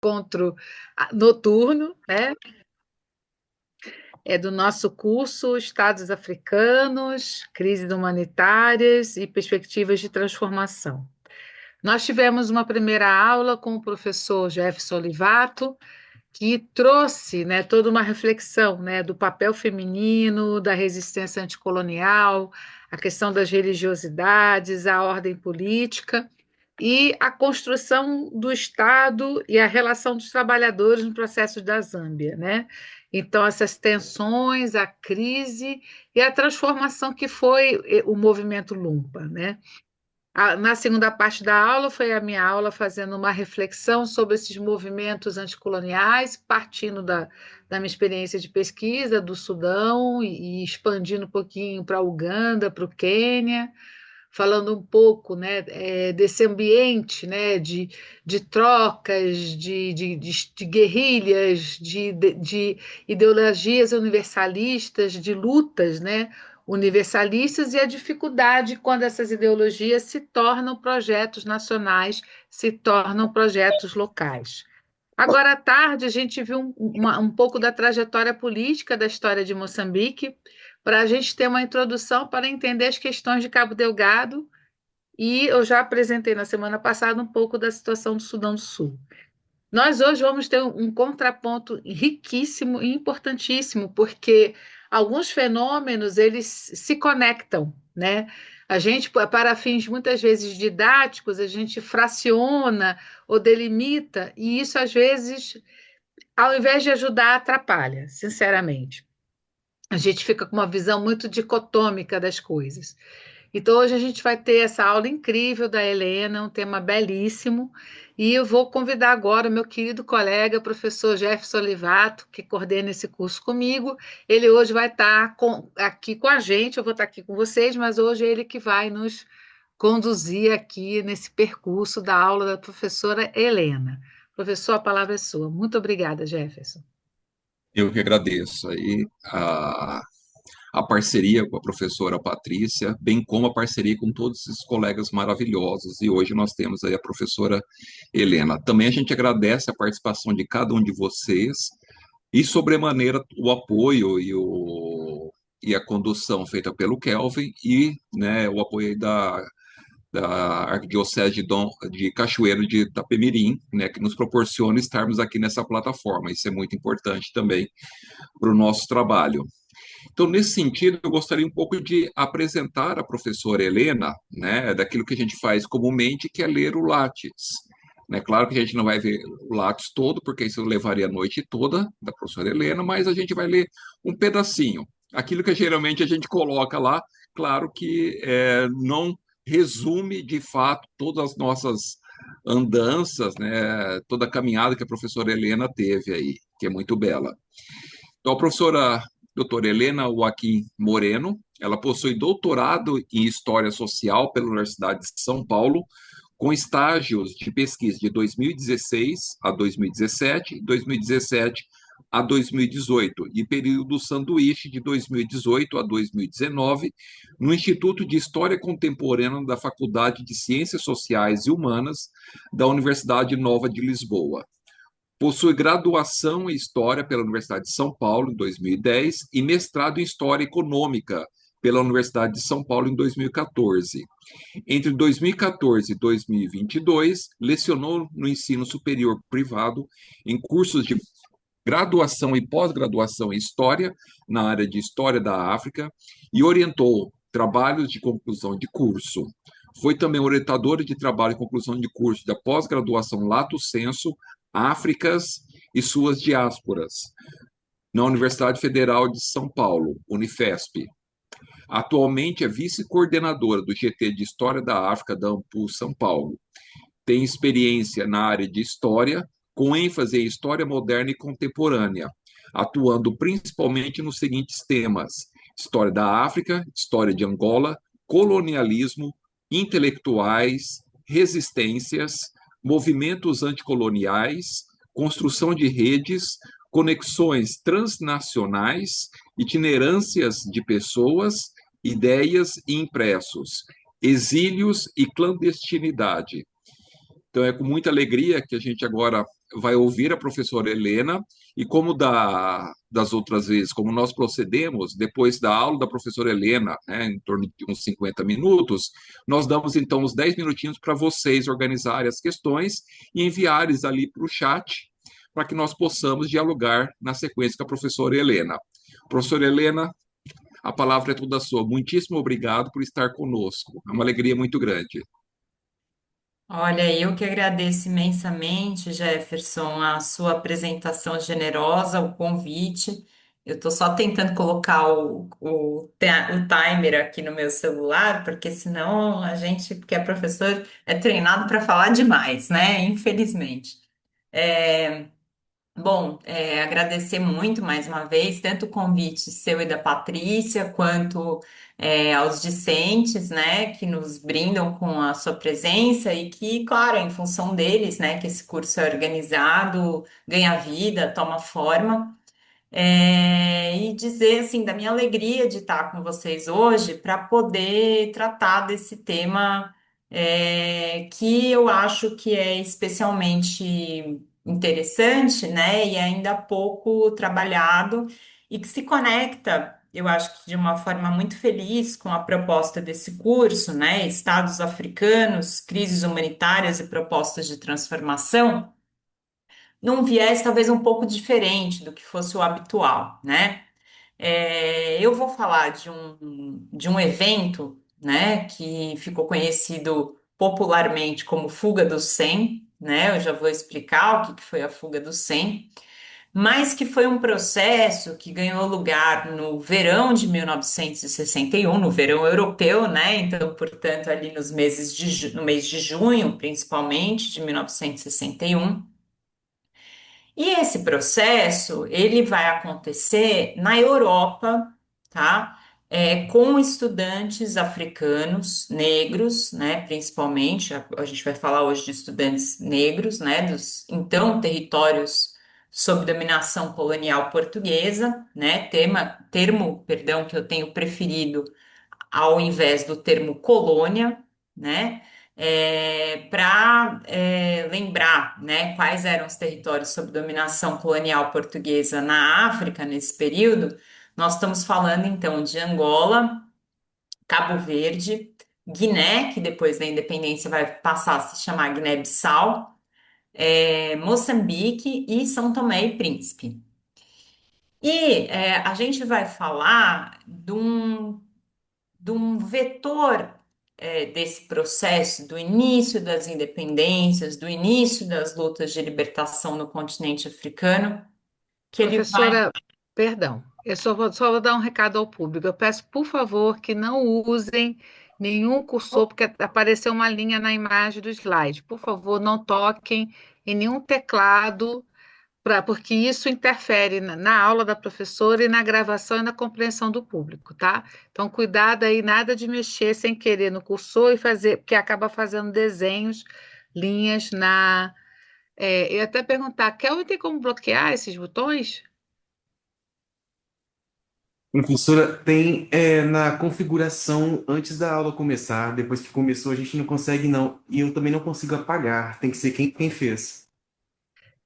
encontro noturno, né? É do nosso curso Estados Africanos, Crises Humanitárias e Perspectivas de Transformação. Nós tivemos uma primeira aula com o professor Jefferson Olivato, que trouxe, né, toda uma reflexão, né, do papel feminino, da resistência anticolonial, a questão das religiosidades, a ordem política e a construção do Estado e a relação dos trabalhadores no processo da Zâmbia, né? Então, essas tensões, a crise e a transformação que foi o movimento Lumpa, né? Na segunda parte da aula foi a minha aula fazendo uma reflexão sobre esses movimentos anticoloniais, partindo da minha experiência de pesquisa do Sudão e expandindo um pouquinho para Uganda, para o Quênia, falando um pouco, né, desse ambiente, né, de trocas, de guerrilhas, de ideologias universalistas, de lutas, né, universalistas e a dificuldade quando essas ideologias se tornam projetos nacionais, se tornam projetos locais. Agora à tarde, a gente viu um pouco da trajetória política da história de Moçambique, para a gente ter uma introdução para entender as questões de Cabo Delgado, e eu já apresentei na semana passada um pouco da situação do Sudão do Sul. Nós hoje vamos ter um contraponto riquíssimo e importantíssimo, porque alguns fenômenos eles se conectam, né? A gente, para fins muitas vezes didáticos, a gente fraciona ou delimita, e isso às vezes, ao invés de ajudar, atrapalha, sinceramente. A gente fica com uma visão muito dicotômica das coisas. Então, hoje a gente vai ter essa aula incrível da Helena, um tema belíssimo, e eu vou convidar agora o meu querido colega, professor Jefferson Olivato, que coordena esse curso comigo. Ele hoje vai estar aqui com a gente, eu vou estar aqui com vocês, mas hoje é ele que vai nos conduzir aqui nesse percurso da aula da professora Helena. Professor, a palavra é sua. Muito obrigada, Jefferson. Eu que agradeço aí a parceria com a professora Patrícia, bem como a parceria com todos esses colegas maravilhosos. E hoje nós temos aí a professora Helena. Também a gente agradece a participação de cada um de vocês e, sobremaneira, o apoio e a condução feita pelo Kelvin e, né, o apoio aí da Arquidiocese de Cachoeiro de Itapemirim, né, que nos proporciona estarmos aqui nessa plataforma. Isso é muito importante também para o nosso trabalho. Então, nesse sentido, eu gostaria um pouco de apresentar a professora Helena, né, daquilo que a gente faz comumente, que é ler o Lattes. Né, claro que a gente não vai ver o Lattes todo, porque isso levaria a noite toda da professora Helena, mas a gente vai ler um pedacinho. Aquilo que geralmente a gente coloca lá, claro que não resume de fato todas as nossas andanças, né, toda a caminhada que a professora Helena teve aí, que é muito bela. Então, a professora doutora Helena Joaquim Moreno, ela possui doutorado em História Social pela Universidade de São Paulo, com estágios de pesquisa de 2016 a 2017, 2017 a 2018 e período sanduíche de 2018 a 2019 no Instituto de História Contemporânea da Faculdade de Ciências Sociais e Humanas da Universidade Nova de Lisboa. Possui graduação em História pela Universidade de São Paulo, em 2010, e mestrado em História Econômica pela Universidade de São Paulo, em 2014. Entre 2014 e 2022, lecionou no ensino superior privado em cursos de graduação e pós-graduação em História, na área de História da África, e orientou trabalhos de conclusão de curso. Foi também orientadora de trabalho e conclusão de curso da pós-graduação Lato Sensu, Áfricas e suas diásporas, na Universidade Federal de São Paulo, Unifesp. Atualmente é vice-coordenadora do GT de História da África da Ampul São Paulo. Tem experiência na área de História, com ênfase em História moderna e contemporânea, atuando principalmente nos seguintes temas: História da África, História de Angola, colonialismo, intelectuais, resistências, movimentos anticoloniais, construção de redes, conexões transnacionais, itinerâncias de pessoas, ideias e impressos, exílios e clandestinidade. Então é com muita alegria que a gente agora vai ouvir a professora Helena e como das outras vezes, como nós procedemos, depois da aula da professora Helena, né, em torno de uns 50 minutos, nós damos então uns 10 minutinhos para vocês organizarem as questões e enviarem ali para o chat, para que nós possamos dialogar na sequência com a professora Helena. Professora Helena, a palavra é toda sua. Muitíssimo obrigado por estar conosco. É uma alegria muito grande. Olha, eu que agradeço imensamente, Jefferson, a sua apresentação generosa, o convite. Eu estou só tentando colocar o timer aqui no meu celular, porque senão a gente, porque é professor, é treinado para falar demais, né? Infelizmente. É, Bom, agradecer muito mais uma vez, tanto o convite seu e da Patrícia, quanto aos discentes, né, que nos brindam com a sua presença e que, claro, em função deles, né, que esse curso é organizado, ganha vida, toma forma. E dizer assim da minha alegria de estar com vocês hoje para poder tratar desse tema que eu acho que é especialmente interessante, né? E ainda pouco trabalhado e que se conecta, eu acho que de uma forma muito feliz com a proposta desse curso, né? Estados africanos, crises humanitárias e propostas de transformação num viés talvez um pouco diferente do que fosse o habitual, né? Eu vou falar de um evento, né, que ficou conhecido popularmente como Fuga do 100, né? Eu já vou explicar o que foi a Fuga do 100, mas que foi um processo que ganhou lugar no verão de 1961, no verão europeu, né? Então, portanto, ali nos meses no mês de junho, principalmente, de 1961. E esse processo, ele vai acontecer na Europa, tá? Com estudantes africanos, negros, né? Principalmente, a gente vai falar hoje de estudantes negros, né? Dos então territórios sob dominação colonial portuguesa, né? Termo, que eu tenho preferido ao invés do termo colônia, né? Para lembrar, né, quais eram os territórios sob dominação colonial portuguesa na África nesse período, nós estamos falando então de Angola, Cabo Verde, Guiné, que depois da independência vai passar a se chamar Guiné-Bissau, Moçambique e São Tomé e Príncipe. E a gente vai falar de um vetor desse processo, do início das independências, do início das lutas de libertação no continente africano, que ele vai. Professora, perdão, eu só vou dar um recado ao público. Eu peço, por favor, que não usem nenhum cursor, porque apareceu uma linha na imagem do slide. Por favor, não toquem em nenhum teclado, porque isso interfere na aula da professora e na gravação e na compreensão do público, tá? Então, cuidado aí, nada de mexer sem querer no cursor e fazer, porque acaba fazendo desenhos, linhas na. Eu ia até perguntar, Kelvin, tem como bloquear esses botões? Professora, tem na configuração antes da aula começar, depois que começou, a gente não consegue não. E eu também não consigo apagar, tem que ser quem fez.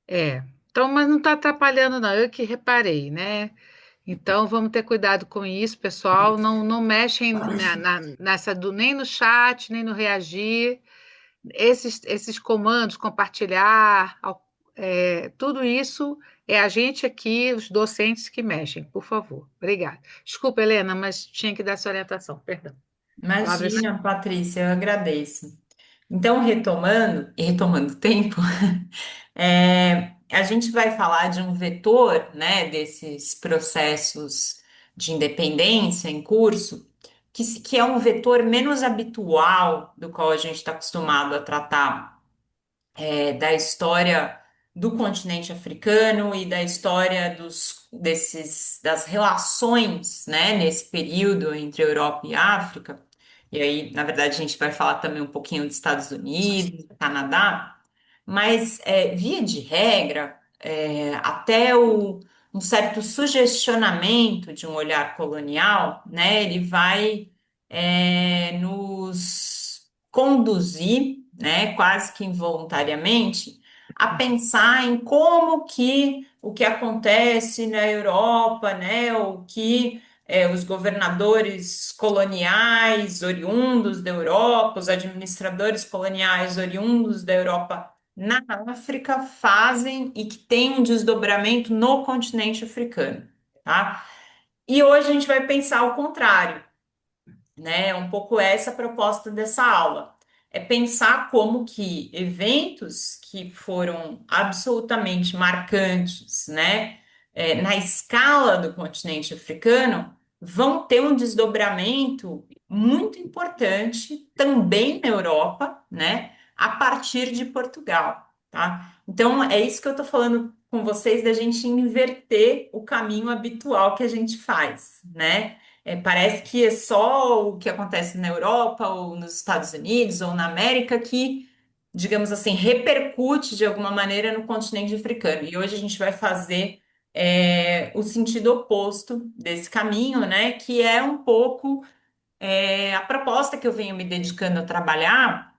É. Então, mas não está atrapalhando, não. Eu que reparei, né? Então, vamos ter cuidado com isso, pessoal. Não mexem nem no chat, nem no reagir. Esses comandos, compartilhar, tudo isso é a gente aqui, os docentes que mexem, por favor. Obrigada. Desculpa, Helena, mas tinha que dar essa orientação. Perdão. Palavras. Imagina, Patrícia, eu agradeço. Então, retomando, e retomando o tempo, a gente vai falar de um vetor, né, desses processos de independência em curso, que é um vetor menos habitual do qual a gente está acostumado a tratar da história do continente africano e da história das relações, né, nesse período entre Europa e África. E aí, na verdade, a gente vai falar também um pouquinho dos Estados Unidos, Canadá, mas via de regra, um certo sugestionamento de um olhar colonial, né, ele vai nos conduzir, né, quase que involuntariamente, a pensar em como que o que acontece na Europa, né, o que os governadores coloniais oriundos da Europa, os administradores coloniais oriundos da Europa na África fazem e que tem um desdobramento no continente africano, tá? E hoje a gente vai pensar o contrário, né? É um pouco essa a proposta dessa aula. É pensar como que eventos que foram absolutamente marcantes, né, na escala do continente africano, vão ter um desdobramento muito importante também na Europa, né, a partir de Portugal, tá? Então, é isso que eu estou falando com vocês, da gente inverter o caminho habitual que a gente faz, né? Parece que é só o que acontece na Europa ou nos Estados Unidos ou na América que, digamos assim, repercute de alguma maneira no continente africano. E hoje a gente vai fazer o sentido oposto desse caminho, né? Que é um pouco a proposta que eu venho me dedicando a trabalhar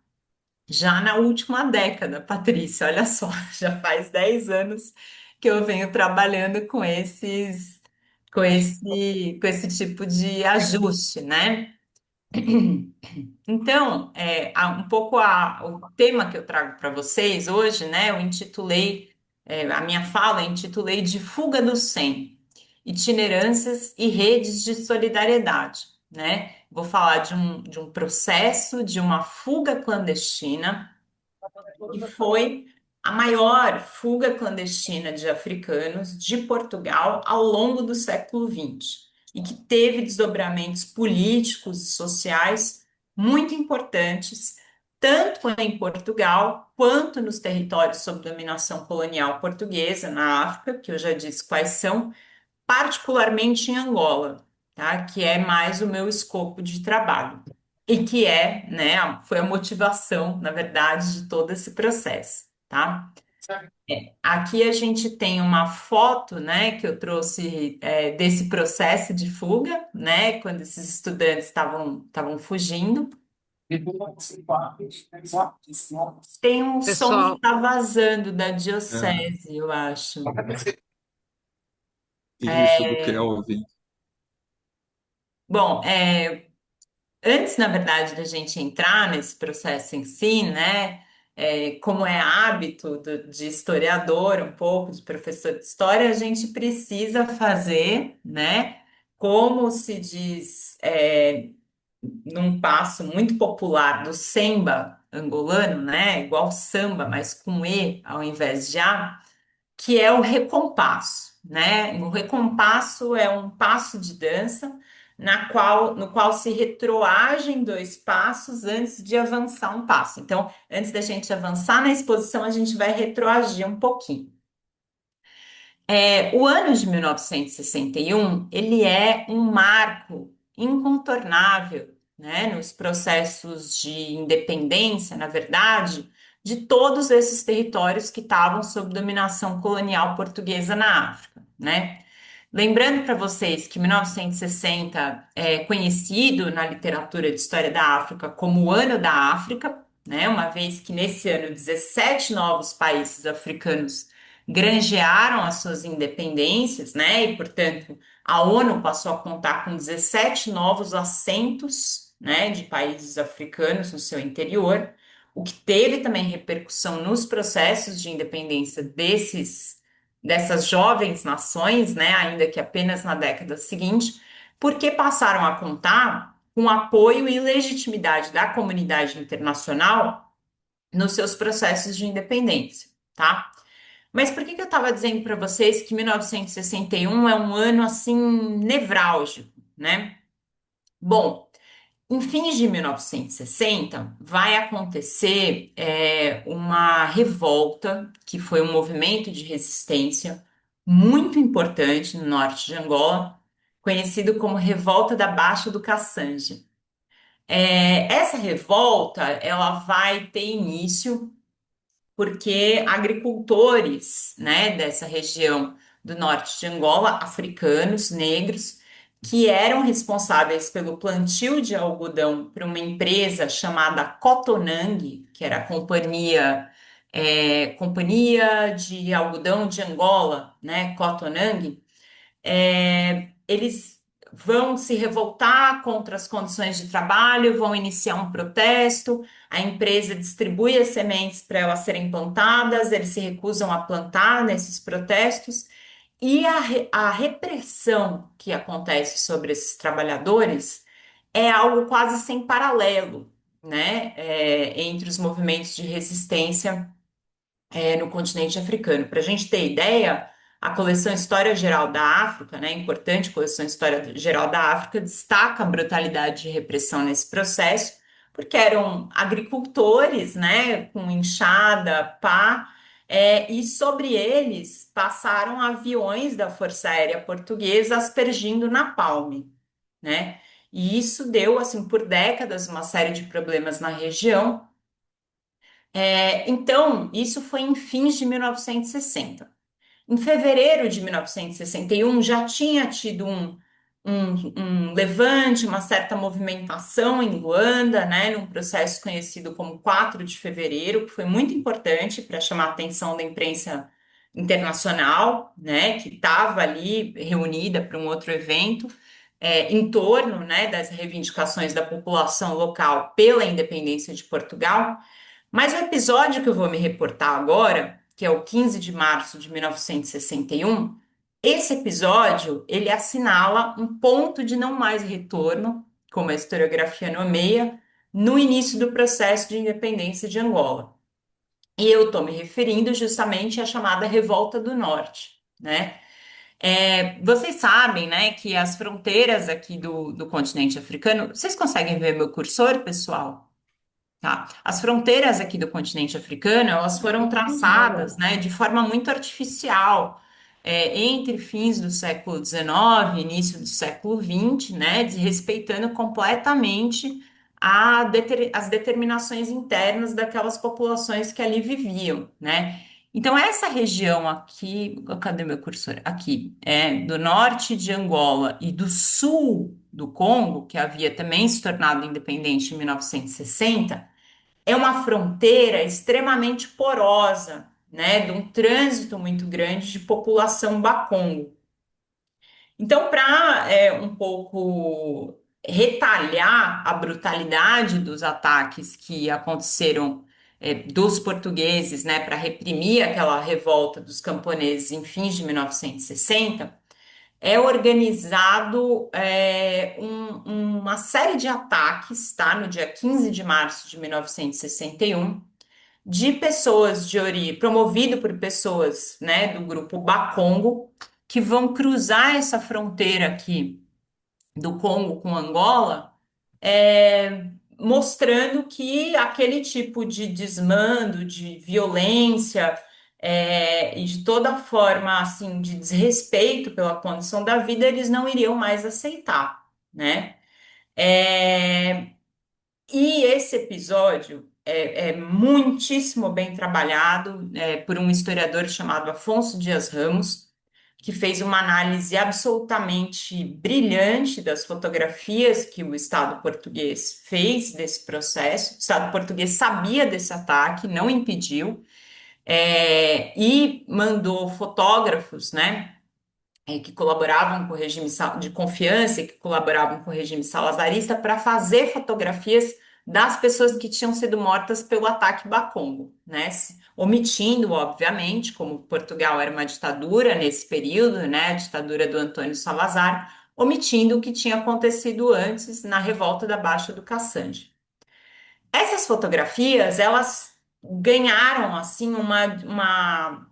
já na última década, Patrícia. Olha só, já faz 10 anos que eu venho trabalhando com esse tipo de ajuste, né? Então, um pouco o tema que eu trago para vocês hoje, né? Eu intitulei, a minha fala, eu intitulei de Fuga do Sem, Itinerâncias e Redes de Solidariedade, né? Vou falar de um processo, de uma fuga clandestina que foi a maior fuga clandestina de africanos de Portugal ao longo do século XX e que teve desdobramentos políticos e sociais muito importantes, tanto em Portugal quanto nos territórios sob dominação colonial portuguesa na África, que eu já disse quais são, particularmente em Angola, tá? Que é mais o meu escopo de trabalho. E que né, foi a motivação, na verdade, de todo esse processo, tá? Aqui a gente tem uma foto, né, que eu trouxe desse processo de fuga, né, quando esses estudantes estavam fugindo. Tem um som que Pessoal, está vazando da É, diocese, eu acho. isso do Kelvin. Bom, antes, na verdade, da gente entrar nesse processo em si, né, como é hábito de historiador, um pouco de professor de história, a gente precisa fazer, né, como se diz, num passo muito popular do samba angolano, né, igual samba, mas com E ao invés de A, que é o recompasso, né? O recompasso é um passo de dança no qual se retroagem dois passos antes de avançar um passo. Então, antes da gente avançar na exposição, a gente vai retroagir um pouquinho. O ano de 1961, ele é um marco incontornável, né, nos processos de independência, na verdade, de todos esses territórios que estavam sob dominação colonial portuguesa na África, né? Lembrando para vocês que 1960 é conhecido na literatura de história da África como o Ano da África, né? Uma vez que nesse ano 17 novos países africanos granjearam as suas independências, né? E, portanto, a ONU passou a contar com 17 novos assentos, né, de países africanos no seu interior, o que teve também repercussão nos processos de independência dessas jovens nações, né, ainda que apenas na década seguinte, porque passaram a contar com apoio e legitimidade da comunidade internacional nos seus processos de independência, tá? Mas por que eu estava dizendo para vocês que 1961 é um ano assim nevrálgico, né? Bom, em fins de 1960 vai acontecer uma revolta que foi um movimento de resistência muito importante no norte de Angola, conhecido como Revolta da Baixa do Cassange. Essa revolta ela vai ter início porque agricultores, né, dessa região do norte de Angola, africanos, negros, que eram responsáveis pelo plantio de algodão para uma empresa chamada Cotonang, que era a companhia Companhia de Algodão de Angola, né, Cotonang, eles vão se revoltar contra as condições de trabalho, vão iniciar um protesto, a empresa distribui as sementes para elas serem plantadas, eles se recusam a plantar nesses protestos, e a repressão que acontece sobre esses trabalhadores é algo quase sem paralelo, né, entre os movimentos de resistência no continente africano. Para a gente ter ideia, a coleção História Geral da África, né, importante coleção História Geral da África, destaca a brutalidade de repressão nesse processo, porque eram agricultores, né, com enxada, pá, e sobre eles passaram aviões da Força Aérea Portuguesa aspergindo napalm, né? E isso deu, assim, por décadas, uma série de problemas na região. Então, isso foi em fins de 1960. Em fevereiro de 1961, já tinha tido um levante, uma certa movimentação em Luanda, né, num processo conhecido como 4 de fevereiro, que foi muito importante para chamar a atenção da imprensa internacional, né, que estava ali reunida para um outro evento, em torno, né, das reivindicações da população local pela independência de Portugal. Mas o episódio que eu vou me reportar agora, que é o 15 de março de 1961, esse episódio, ele assinala um ponto de não mais retorno, como a historiografia nomeia, no início do processo de independência de Angola. E eu estou me referindo justamente à chamada Revolta do Norte, né? Vocês sabem, né, que as fronteiras aqui do continente africano, vocês conseguem ver meu cursor, pessoal? Tá. As fronteiras aqui do continente africano, elas foram traçadas, né, de forma muito artificial, entre fins do século XIX e início do século XX, né, desrespeitando completamente as determinações internas daquelas populações que ali viviam, né? Então, essa região aqui, cadê meu cursor? Aqui, do norte de Angola e do sul do Congo, que havia também se tornado independente em 1960, é uma fronteira extremamente porosa, né, de um trânsito muito grande de população bakongo. Então, para um pouco retalhar a brutalidade dos ataques que aconteceram dos portugueses, né, para reprimir aquela revolta dos camponeses em fins de 1960, é organizado uma série de ataques, tá? No dia 15 de março de 1961, de pessoas de origem, promovido por pessoas, né, do grupo Bakongo, que vão cruzar essa fronteira aqui do Congo com Angola, mostrando que aquele tipo de desmando, de violência, e de toda forma assim de desrespeito pela condição da vida, eles não iriam mais aceitar, né? E esse episódio é muitíssimo bem trabalhado por um historiador chamado Afonso Dias Ramos, que fez uma análise absolutamente brilhante das fotografias que o Estado português fez desse processo. O Estado português sabia desse ataque, não impediu, e mandou fotógrafos, né? Que colaboravam com o regime de confiança e que colaboravam com o regime salazarista para fazer fotografias das pessoas que tinham sido mortas pelo ataque Bakongo, né? Omitindo, obviamente, como Portugal era uma ditadura nesse período, né? A ditadura do Antônio Salazar, omitindo o que tinha acontecido antes na revolta da Baixa do Cassange. Essas fotografias, elas ganharam, assim, uma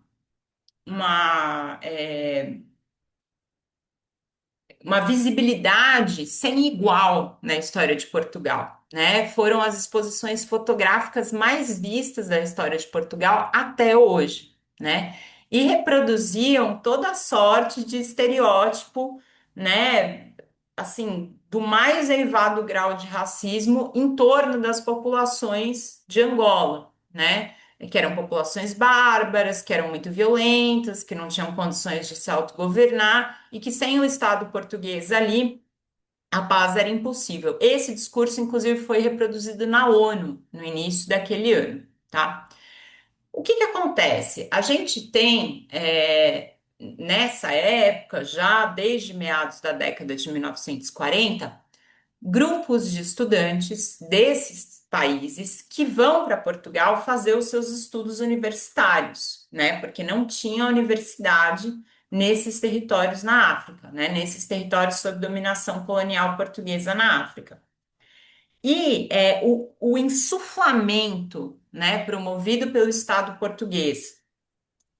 uma visibilidade sem igual na história de Portugal, né? Foram as exposições fotográficas mais vistas da história de Portugal até hoje, né? E reproduziam toda sorte de estereótipo, né? Assim, do mais elevado grau de racismo em torno das populações de Angola, né? Que eram populações bárbaras, que eram muito violentas, que não tinham condições de se autogovernar e que sem o Estado português ali, a paz era impossível. Esse discurso, inclusive, foi reproduzido na ONU no início daquele ano, tá? O que que acontece? A gente tem, nessa época, já desde meados da década de 1940, grupos de estudantes desses países que vão para Portugal fazer os seus estudos universitários, né? Porque não tinha universidade nesses territórios na África, né? Nesses territórios sob dominação colonial portuguesa na África. E o insuflamento, né, promovido pelo Estado português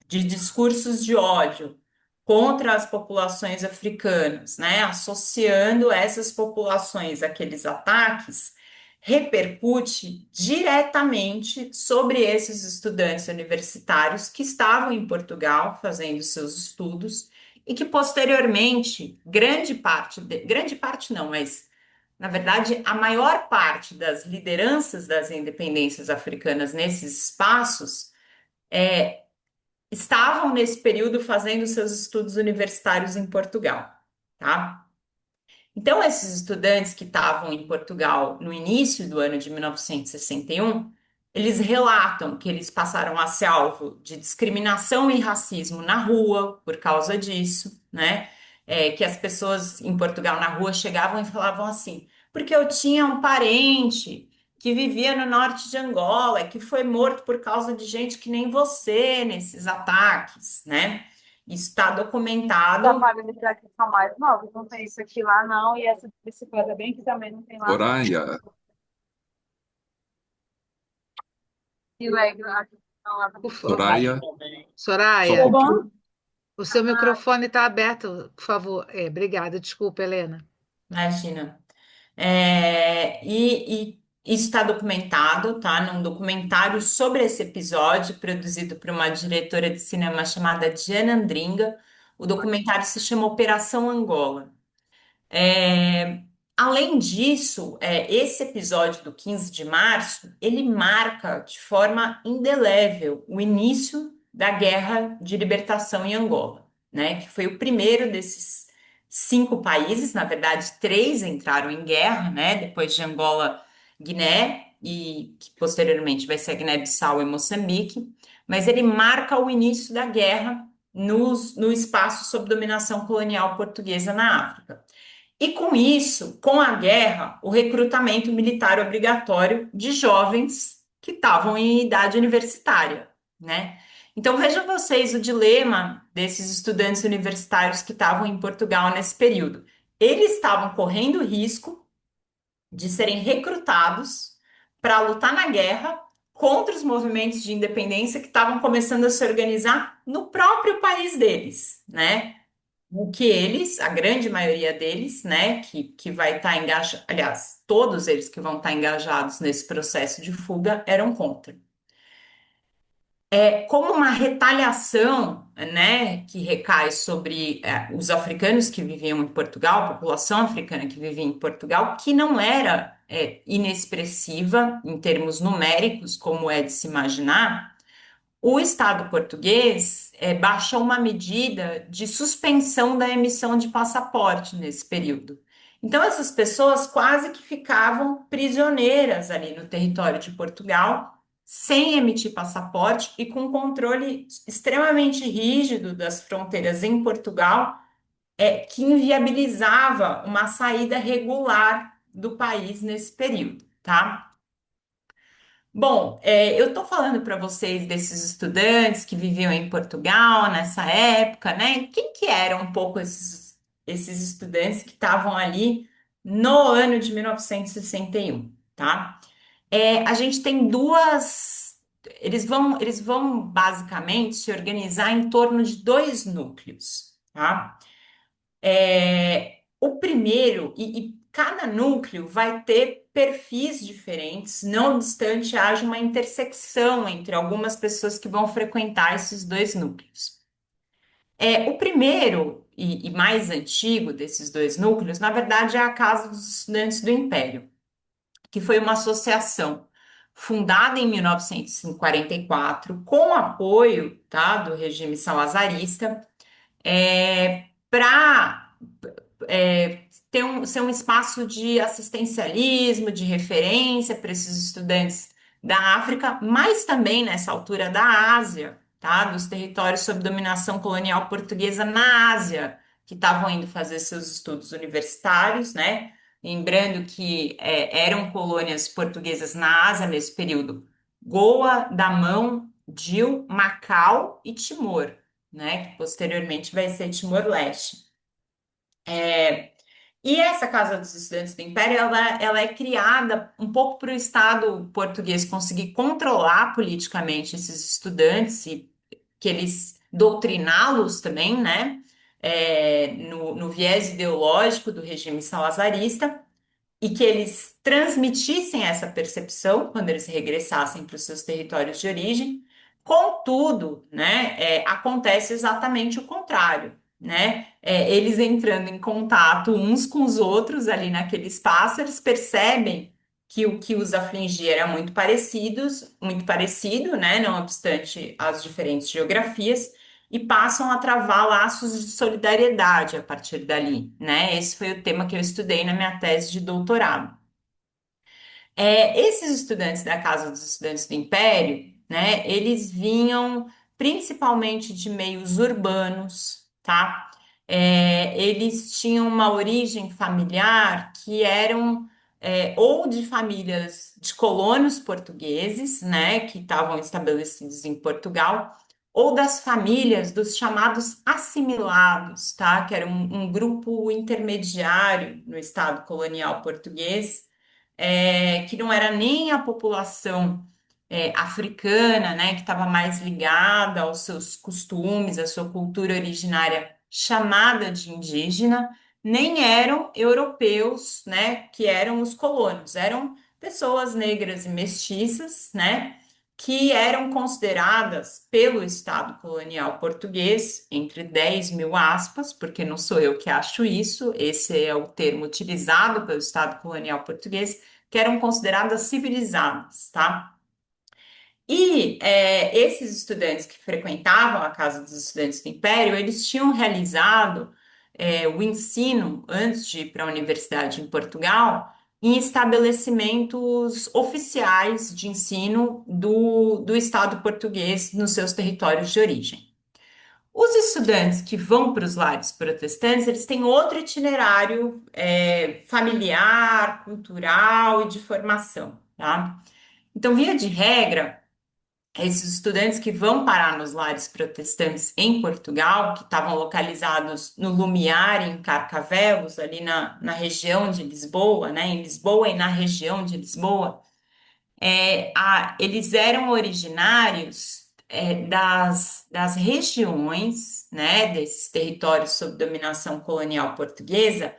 de discursos de ódio contra as populações africanas, né, associando essas populações àqueles ataques, repercute diretamente sobre esses estudantes universitários que estavam em Portugal fazendo seus estudos e que posteriormente, grande parte não, mas na verdade, a maior parte das lideranças das independências africanas nesses espaços estavam nesse período fazendo seus estudos universitários em Portugal, tá? Então, esses estudantes que estavam em Portugal no início do ano de 1961, eles relatam que eles passaram a ser alvo de discriminação e racismo na rua por causa disso, né? Que as pessoas em Portugal na rua chegavam e falavam assim, porque eu tinha um parente que vivia no norte de Angola, que foi morto por causa de gente que nem você nesses ataques, né? Isso está Só documentado. paga de que são mais novos, não tem isso aqui lá não, e essa bicicleta bem que também não tem lá não. Soraya, E legal, aqui não, lá Por favor. Soraya, só um Soraya, tá pouquinho. bom? o seu microfone está aberto, por favor. Obrigada, desculpa, Helena. Imagina. E isso está documentado, tá? Num documentário sobre esse episódio, produzido por uma diretora de cinema chamada Diana Andringa. O documentário se chama Operação Angola. É, além disso, esse episódio do 15 de março, ele marca de forma indelével o início da Guerra de Libertação em Angola, né? Que foi o primeiro desses 5 países, na verdade, 3 entraram em guerra, né? Depois de Angola, Guiné e que posteriormente vai ser a Guiné-Bissau e Moçambique, mas ele marca o início da guerra no espaço sob dominação colonial portuguesa na África. E com isso, com a guerra, o recrutamento militar obrigatório de jovens que estavam em idade universitária, né? Então vejam vocês o dilema desses estudantes universitários que estavam em Portugal nesse período. Eles estavam correndo risco de serem recrutados para lutar na guerra contra os movimentos de independência que estavam começando a se organizar no próprio país deles, né? O que eles, a grande maioria deles, né, que vai estar engajado, aliás, todos eles que vão estar engajados nesse processo de fuga eram contra. Como uma retaliação, né, que recai sobre os africanos que viviam em Portugal, a população africana que vivia em Portugal, que não era inexpressiva em termos numéricos, como é de se imaginar, o Estado português baixou uma medida de suspensão da emissão de passaporte nesse período. Então, essas pessoas quase que ficavam prisioneiras ali no território de Portugal, sem emitir passaporte e com controle extremamente rígido das fronteiras em Portugal, que inviabilizava uma saída regular do país nesse período, tá? Bom, eu estou falando para vocês desses estudantes que viviam em Portugal nessa época, né? Quem que eram um pouco esses estudantes que estavam ali no ano de 1961, tá? A gente tem duas. Eles vão basicamente se organizar em torno de 2 núcleos, tá? O primeiro, e cada núcleo vai ter perfis diferentes, não obstante haja uma intersecção entre algumas pessoas que vão frequentar esses 2 núcleos. O primeiro e mais antigo desses 2 núcleos, na verdade, é a Casa dos Estudantes do Império, que foi uma associação fundada em 1944, com apoio, tá, do regime salazarista, para ser um espaço de assistencialismo, de referência para esses estudantes da África, mas também nessa altura da Ásia, tá? Dos territórios sob dominação colonial portuguesa na Ásia, que estavam indo fazer seus estudos universitários, né? Lembrando que eram colônias portuguesas na Ásia nesse período. Goa, Damão, Dil, Macau e Timor, né? Que posteriormente vai ser Timor-Leste. E essa Casa dos Estudantes do Império, ela é criada um pouco para o Estado português conseguir controlar politicamente esses estudantes e que eles doutriná-los também, né? No viés ideológico do regime salazarista e que eles transmitissem essa percepção quando eles regressassem para os seus territórios de origem. Contudo, né, acontece exatamente o contrário, né? Eles entrando em contato uns com os outros ali naquele espaço, eles percebem que o que os afligia era muito parecido, né? Não obstante as diferentes geografias, e passam a travar laços de solidariedade a partir dali, né? Esse foi o tema que eu estudei na minha tese de doutorado. Esses estudantes da Casa dos Estudantes do Império, né? Eles vinham principalmente de meios urbanos, tá? Eles tinham uma origem familiar que eram ou de famílias de colonos portugueses, né, que estavam estabelecidos em Portugal, ou das famílias dos chamados assimilados, tá? Que era um grupo intermediário no Estado colonial português, que não era nem a população africana, né, que estava mais ligada aos seus costumes, à sua cultura originária chamada de indígena, nem eram europeus, né, que eram os colonos, eram pessoas negras e mestiças, né, que eram consideradas pelo Estado colonial português, entre 10 mil aspas, porque não sou eu que acho isso, esse é o termo utilizado pelo Estado colonial português, que eram consideradas civilizadas, tá? E esses estudantes que frequentavam a Casa dos Estudantes do Império, eles tinham realizado o ensino, antes de ir para a universidade em Portugal, em estabelecimentos oficiais de ensino do Estado português nos seus territórios de origem. Os estudantes que vão para os lares protestantes, eles têm outro itinerário familiar, cultural e de formação, tá? Então, via de regra, esses estudantes que vão parar nos lares protestantes em Portugal, que estavam localizados no Lumiar, em Carcavelos, ali na região de Lisboa, né? Em Lisboa e na região de Lisboa, eles eram originários das regiões, né? Desses territórios sob dominação colonial portuguesa,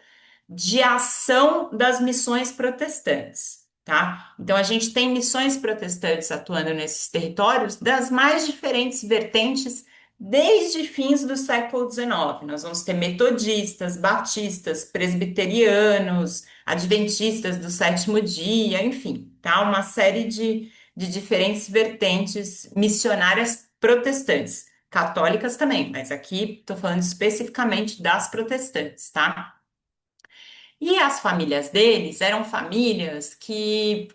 de ação das missões protestantes, tá? Então, a gente tem missões protestantes atuando nesses territórios das mais diferentes vertentes desde fins do século XIX. Nós vamos ter metodistas, batistas, presbiterianos, adventistas do sétimo dia, enfim, tá? Uma série de diferentes vertentes missionárias protestantes. Católicas também, mas aqui estou falando especificamente das protestantes, tá? E as famílias deles eram famílias que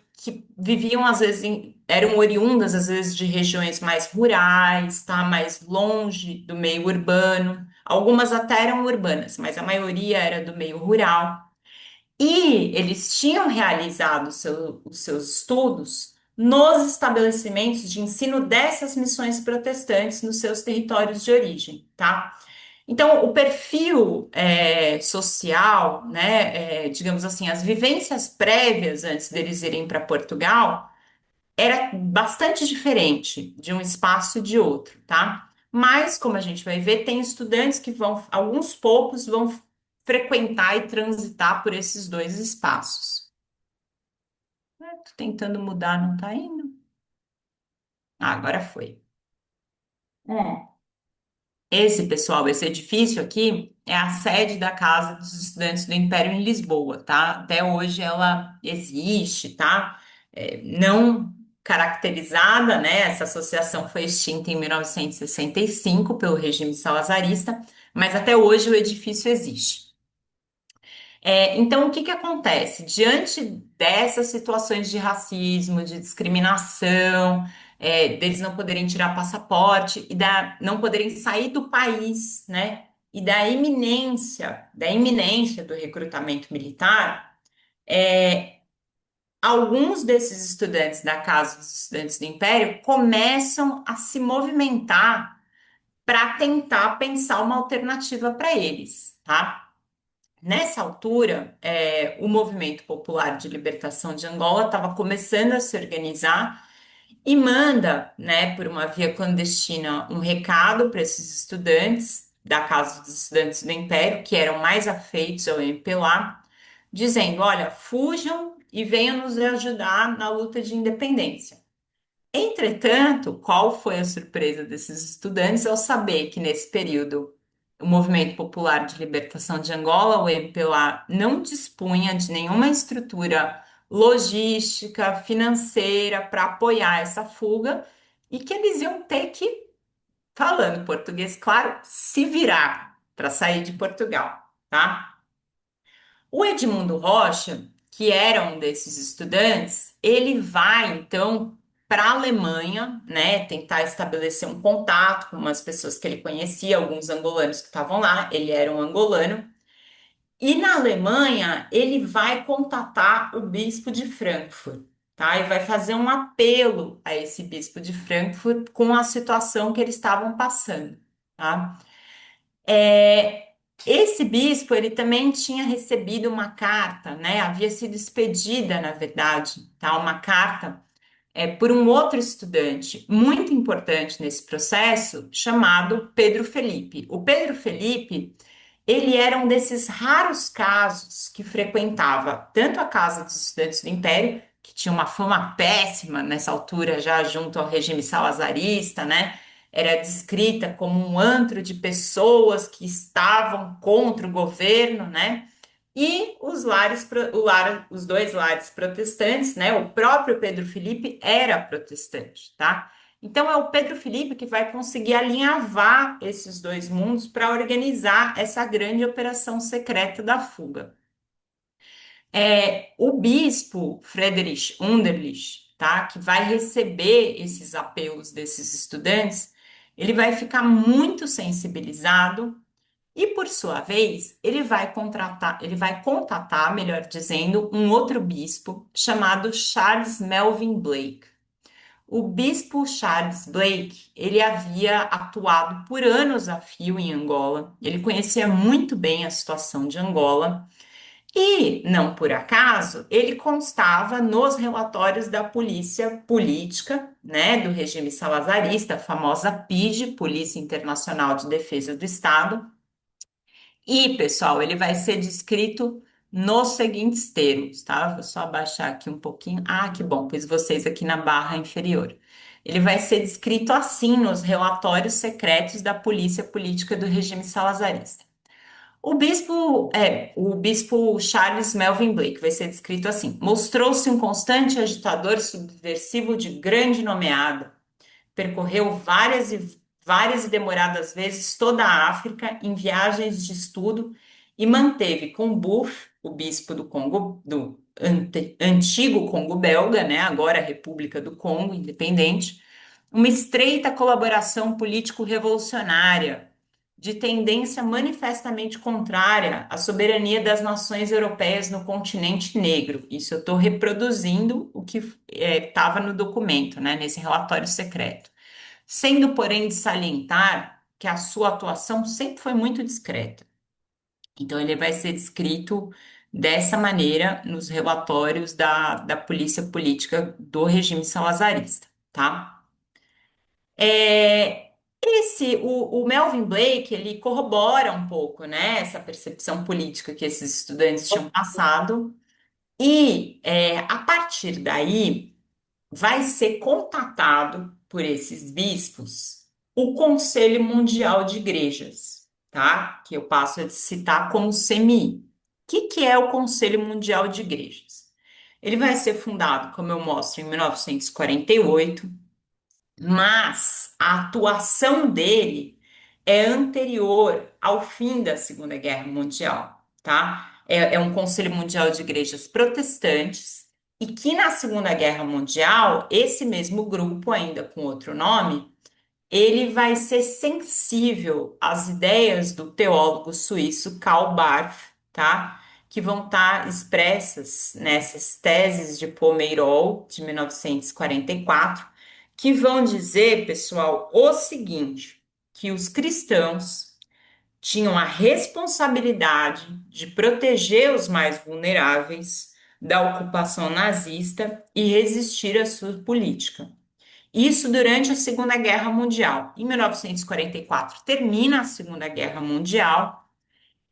viviam, às vezes, eram oriundas, às vezes, de regiões mais rurais, tá? Mais longe do meio urbano. Algumas até eram urbanas, mas a maioria era do meio rural. E eles tinham realizado os seus estudos nos estabelecimentos de ensino dessas missões protestantes nos seus territórios de origem, tá? Então, o perfil social, né, digamos assim, as vivências prévias antes deles irem para Portugal era bastante diferente de um espaço e de outro, tá? Mas, como a gente vai ver, tem estudantes que vão, alguns poucos vão frequentar e transitar por esses dois espaços. Tô tentando mudar, não tá indo? Ah, agora foi. Esse, pessoal, esse edifício aqui é a sede da Casa dos Estudantes do Império em Lisboa, tá? Até hoje ela existe, tá? Não caracterizada, né? Essa associação foi extinta em 1965 pelo regime salazarista, mas até hoje o edifício existe. Então, o que que acontece? Diante dessas situações de racismo, de discriminação, deles não poderem tirar passaporte e não poderem sair do país, né? E da iminência do recrutamento militar, alguns desses estudantes da Casa dos Estudantes do Império começam a se movimentar para tentar pensar uma alternativa para eles, tá? Nessa altura, o Movimento Popular de Libertação de Angola estava começando a se organizar e manda, né, por uma via clandestina, um recado para esses estudantes da Casa dos Estudantes do Império, que eram mais afeitos ao MPLA, dizendo: olha, fujam e venham nos ajudar na luta de independência. Entretanto, qual foi a surpresa desses estudantes ao saber que nesse período o Movimento Popular de Libertação de Angola, o MPLA, não dispunha de nenhuma estrutura logística, financeira para apoiar essa fuga e que eles iam ter que, falando português, claro, se virar para sair de Portugal, tá? O Edmundo Rocha, que era um desses estudantes, ele vai então para a Alemanha, né, tentar estabelecer um contato com umas pessoas que ele conhecia, alguns angolanos que estavam lá, ele era um angolano, e na Alemanha ele vai contatar o bispo de Frankfurt, tá? E vai fazer um apelo a esse bispo de Frankfurt com a situação que eles estavam passando, tá? Esse bispo, ele também tinha recebido uma carta, né? Havia sido expedida, na verdade, tá? Uma carta por um outro estudante muito importante nesse processo, chamado Pedro Felipe. O Pedro Felipe, ele era um desses raros casos que frequentava tanto a Casa dos Estudantes do Império, que tinha uma fama péssima nessa altura, já junto ao regime salazarista, né? Era descrita como um antro de pessoas que estavam contra o governo, né? E os dois lares protestantes, né? O próprio Pedro Felipe era protestante, tá? Então é o Pedro Felipe que vai conseguir alinhavar esses dois mundos para organizar essa grande operação secreta da fuga. O bispo Friedrich Underlich, tá? Que vai receber esses apelos desses estudantes, ele vai ficar muito sensibilizado e, por sua vez, ele vai contatar, melhor dizendo, um outro bispo chamado Charles Melvin Blake. O bispo Charles Blake, ele havia atuado por anos a fio em Angola, ele conhecia muito bem a situação de Angola e, não por acaso, ele constava nos relatórios da polícia política, né, do regime salazarista, a famosa PIDE, Polícia Internacional de Defesa do Estado. E, pessoal, ele vai ser descrito nos seguintes termos, tá? Vou só abaixar aqui um pouquinho. Ah, que bom, pus vocês aqui na barra inferior. Ele vai ser descrito assim nos relatórios secretos da polícia política do regime salazarista. O bispo Charles Melvin Blake vai ser descrito assim: mostrou-se um constante agitador subversivo de grande nomeada, percorreu várias e demoradas vezes toda a África em viagens de estudo e manteve com Buff, o bispo do Congo, antigo Congo belga, né, agora República do Congo, independente, uma estreita colaboração político-revolucionária de tendência manifestamente contrária à soberania das nações europeias no continente negro. Isso eu estou reproduzindo o que estava no documento, né, nesse relatório secreto. Sendo, porém, de salientar que a sua atuação sempre foi muito discreta. Então, ele vai ser descrito dessa maneira nos relatórios da polícia política do regime salazarista, tá? O Melvin Blake, ele corrobora um pouco, né, essa percepção política que esses estudantes tinham passado, e a partir daí vai ser contatado por esses bispos o Conselho Mundial de Igrejas, tá? Que eu passo a citar como CMI. O que é o Conselho Mundial de Igrejas? Ele vai ser fundado, como eu mostro, em 1948, mas a atuação dele é anterior ao fim da Segunda Guerra Mundial, tá? é um Conselho Mundial de Igrejas Protestantes, e que na Segunda Guerra Mundial, esse mesmo grupo, ainda com outro nome, ele vai ser sensível às ideias do teólogo suíço Karl Barth, tá? Que vão estar expressas nessas teses de Pomerol, de 1944, que vão dizer, pessoal, o seguinte, que os cristãos tinham a responsabilidade de proteger os mais vulneráveis da ocupação nazista e resistir à sua política. Isso durante a Segunda Guerra Mundial. Em 1944, termina a Segunda Guerra Mundial,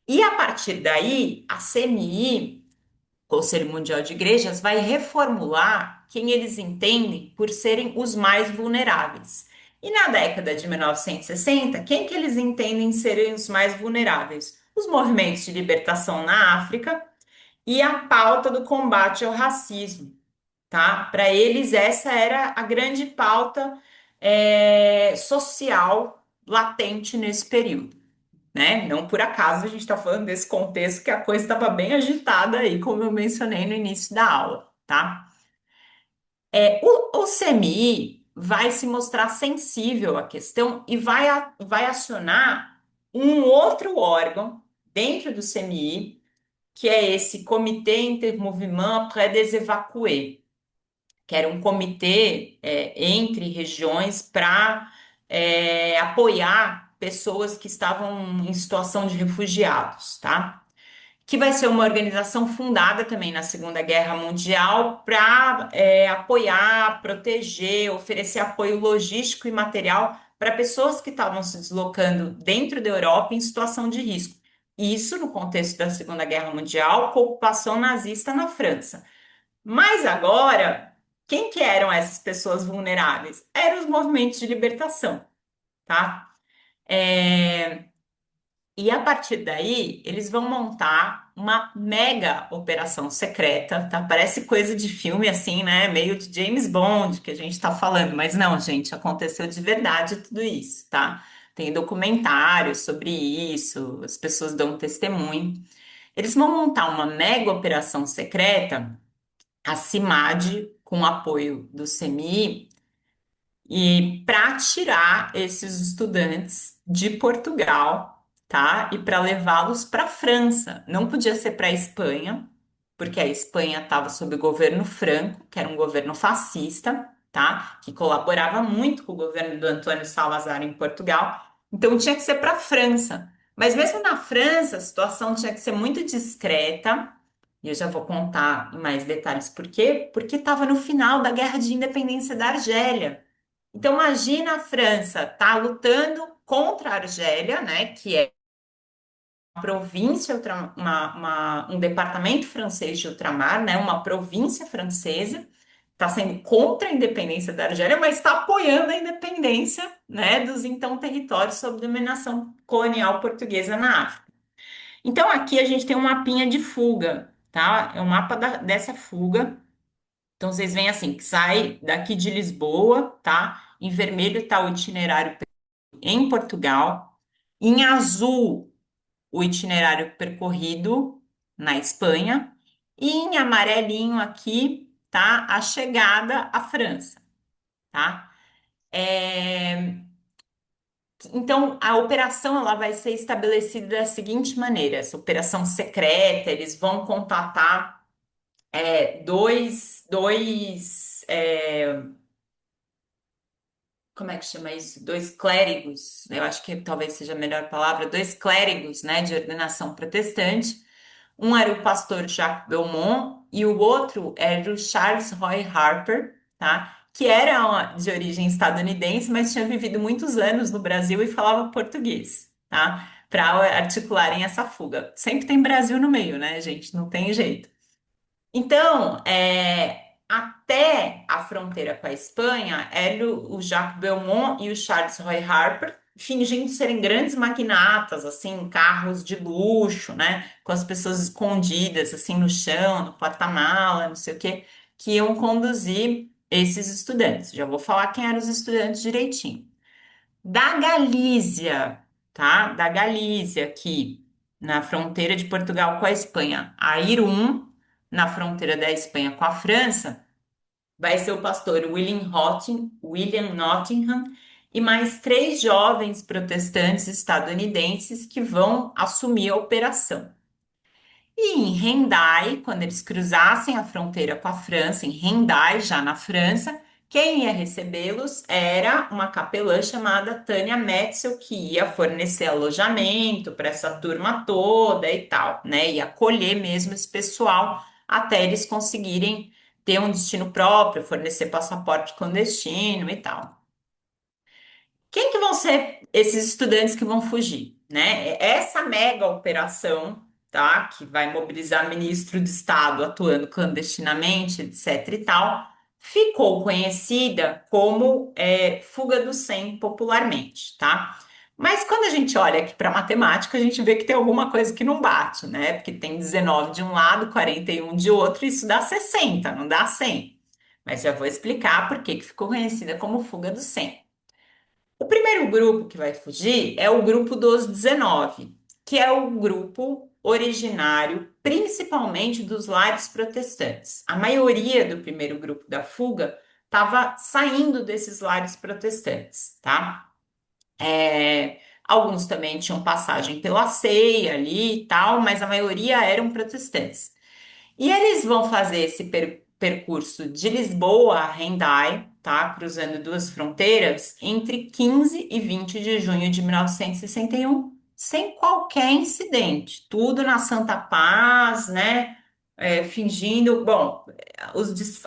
e a partir daí, a CMI, Conselho Mundial de Igrejas, vai reformular quem eles entendem por serem os mais vulneráveis. E na década de 1960, quem que eles entendem serem os mais vulneráveis? Os movimentos de libertação na África e a pauta do combate ao racismo, tá? Para eles, essa era a grande pauta social latente nesse período, né? Não por acaso a gente está falando desse contexto que a coisa estava bem agitada aí, como eu mencionei no início da aula, tá? O CMI vai se mostrar sensível à questão e vai acionar um outro órgão dentro do CMI, que é esse Comitê Intermouvement Près des Évacués, que era um comitê entre regiões para apoiar pessoas que estavam em situação de refugiados, tá? Que vai ser uma organização fundada também na Segunda Guerra Mundial para apoiar, proteger, oferecer apoio logístico e material para pessoas que estavam se deslocando dentro da Europa em situação de risco. Isso no contexto da Segunda Guerra Mundial, com a ocupação nazista na França. Mas agora, quem que eram essas pessoas vulneráveis? Eram os movimentos de libertação, tá? E a partir daí, eles vão montar uma mega operação secreta, tá? Parece coisa de filme assim, né? Meio de James Bond que a gente tá falando, mas não, gente, aconteceu de verdade tudo isso, tá? Tem documentários sobre isso, as pessoas dão testemunho. Eles vão montar uma mega operação secreta, a CIMAD, com apoio do CMI, e para tirar esses estudantes de Portugal, tá? E para levá-los para a França. Não podia ser para a Espanha, porque a Espanha estava sob o governo Franco, que era um governo fascista, tá? Que colaborava muito com o governo do Antônio Salazar em Portugal. Então tinha que ser para a França. Mas mesmo na França, a situação tinha que ser muito discreta. E eu já vou contar em mais detalhes por quê? Porque estava no final da Guerra de Independência da Argélia. Então, imagina a França tá lutando contra a Argélia, né, que é uma província, um departamento francês de ultramar, né, uma província francesa, está sendo contra a independência da Argélia, mas está apoiando a independência, né, dos então territórios sob dominação colonial portuguesa na África. Então, aqui a gente tem um mapinha de fuga, tá? É um mapa dessa fuga. Então, vocês veem assim, que sai daqui de Lisboa, tá? Em vermelho está o itinerário em Portugal. Em azul, o itinerário percorrido na Espanha. E em amarelinho aqui, tá? A chegada à França, tá? Então, a operação ela vai ser estabelecida da seguinte maneira: essa operação secreta, eles vão contatar como é que chama isso? Dois clérigos, eu acho que talvez seja a melhor palavra, dois clérigos, né, de ordenação protestante. Um era o pastor Jacques Belmont e o outro era o Charles Roy Harper, tá? Que era de origem estadunidense, mas tinha vivido muitos anos no Brasil e falava português, tá? Para articularem essa fuga. Sempre tem Brasil no meio, né, gente? Não tem jeito. Então, até a fronteira com a Espanha, era o Jacques Belmont e o Charles Roy Harper, fingindo serem grandes magnatas, assim, carros de luxo, né? Com as pessoas escondidas, assim, no chão, no porta-mala, não sei o quê, que iam conduzir esses estudantes. Já vou falar quem eram os estudantes direitinho. Da Galícia, tá? Da Galícia aqui. na fronteira de Portugal com a Espanha, a Irún, na fronteira da Espanha com a França, vai ser o pastor William Nottingham e mais 3 jovens protestantes estadunidenses que vão assumir a operação. E em Hendaye, quando eles cruzassem a fronteira com a França, em Hendaye, já na França, quem ia recebê-los era uma capelã chamada Tânia Metzel, que ia fornecer alojamento para essa turma toda e tal, né? E acolher mesmo esse pessoal até eles conseguirem ter um destino próprio, fornecer passaporte clandestino e tal. Quem que vão ser esses estudantes que vão fugir, né? Essa mega operação, tá? Que vai mobilizar ministro de Estado atuando clandestinamente, etc e tal, ficou conhecida como fuga do 100 popularmente, tá? Mas quando a gente olha aqui para matemática, a gente vê que tem alguma coisa que não bate, né? Porque tem 19 de um lado, 41 de outro, isso dá 60, não dá 100. Mas já vou explicar por que que ficou conhecida como fuga do 100. O primeiro grupo que vai fugir é o grupo dos 19, que é o grupo originário, principalmente dos lares protestantes. A maioria do primeiro grupo da fuga estava saindo desses lares protestantes, tá? Alguns também tinham passagem pela ceia ali e tal, mas a maioria eram protestantes. E eles vão fazer esse percurso de Lisboa a Hendai, tá? Cruzando duas fronteiras, entre 15 e 20 de junho de 1961, sem qualquer incidente. Tudo na Santa Paz, né? Fingindo. Bom,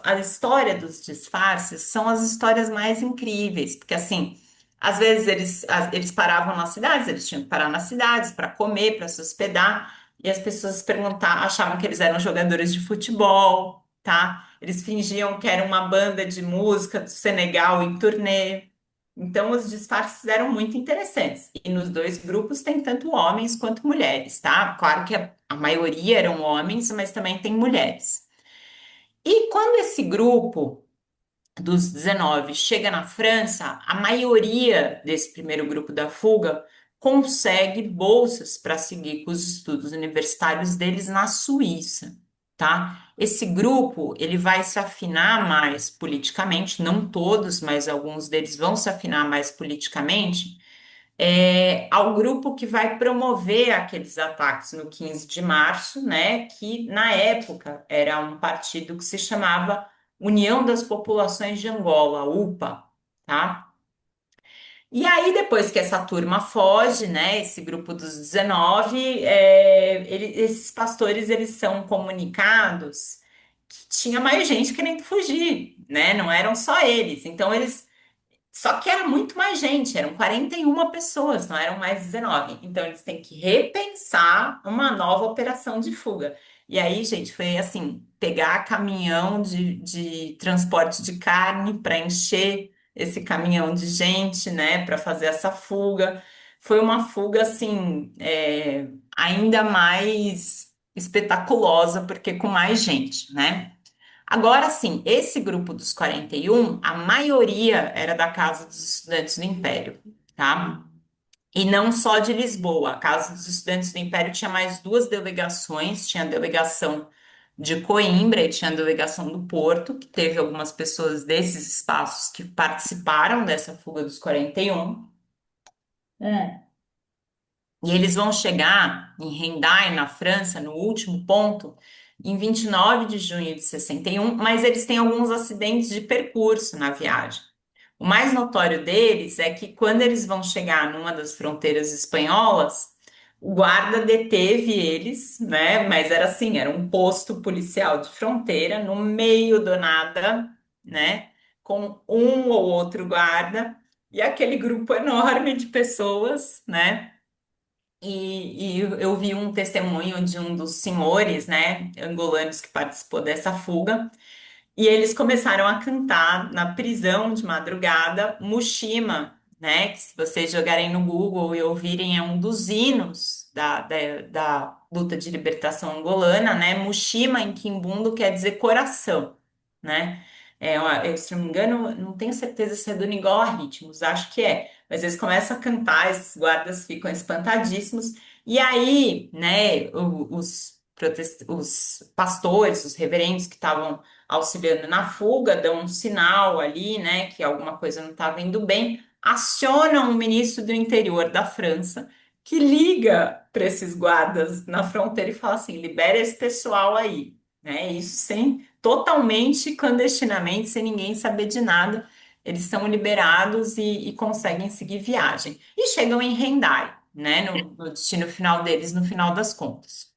a história dos disfarces são as histórias mais incríveis, porque assim. Às vezes eles paravam nas cidades, eles tinham que parar nas cidades para comer, para se hospedar. E as pessoas achavam que eles eram jogadores de futebol, tá? Eles fingiam que era uma banda de música do Senegal em turnê. Então, os disfarces eram muito interessantes. E nos dois grupos tem tanto homens quanto mulheres, tá? Claro que a maioria eram homens, mas também tem mulheres. E quando esse grupo dos 19 chega na França, a maioria desse primeiro grupo da fuga consegue bolsas para seguir com os estudos universitários deles na Suíça, tá? Esse grupo, ele vai se afinar mais politicamente, não todos, mas alguns deles vão se afinar mais politicamente, ao grupo que vai promover aqueles ataques no 15 de março, né, que na época era um partido que se chamava União das Populações de Angola, UPA, tá? E aí, depois que essa turma foge, né, esse grupo dos 19, esses pastores, eles são comunicados que tinha mais gente querendo fugir, né, não eram só eles. Então, só que era muito mais gente, eram 41 pessoas, não eram mais 19. Então, eles têm que repensar uma nova operação de fuga. E aí, gente, foi assim: pegar caminhão de transporte de carne para encher esse caminhão de gente, né, para fazer essa fuga. Foi uma fuga, assim, ainda mais espetaculosa, porque com mais gente, né? Agora sim, esse grupo dos 41, a maioria era da Casa dos Estudantes do Império, tá? E não só de Lisboa. A Casa dos Estudantes do Império tinha mais 2 delegações, tinha a delegação de Coimbra e tinha a delegação do Porto, que teve algumas pessoas desses espaços que participaram dessa fuga dos 41. E eles vão chegar em Hendaye, na França, no último ponto, em 29 de junho de 61, mas eles têm alguns acidentes de percurso na viagem. O mais notório deles é que quando eles vão chegar numa das fronteiras espanholas, o guarda deteve eles, né? Mas era assim, era um posto policial de fronteira no meio do nada, né? Com um ou outro guarda e aquele grupo enorme de pessoas, né? E eu vi um testemunho de um dos senhores, né, angolanos que participou dessa fuga, e eles começaram a cantar na prisão de madrugada Mushima, né, que se vocês jogarem no Google e ouvirem é um dos hinos da luta de libertação angolana, né, Mushima em Quimbundo quer dizer coração, né, se não me engano, não tenho certeza se é do Nigó Ritmos, acho que é, mas eles começam a cantar, esses guardas ficam espantadíssimos, E aí, né, os pastores, os reverendos que estavam auxiliando na fuga, dão um sinal ali, né, que alguma coisa não estava indo bem, acionam o ministro do interior da França, que liga para esses guardas na fronteira e fala assim: libera esse pessoal aí, né? Isso sem totalmente clandestinamente, sem ninguém saber de nada. Eles são liberados e conseguem seguir viagem. E chegam em Hendai, né? No destino final deles, no final das contas.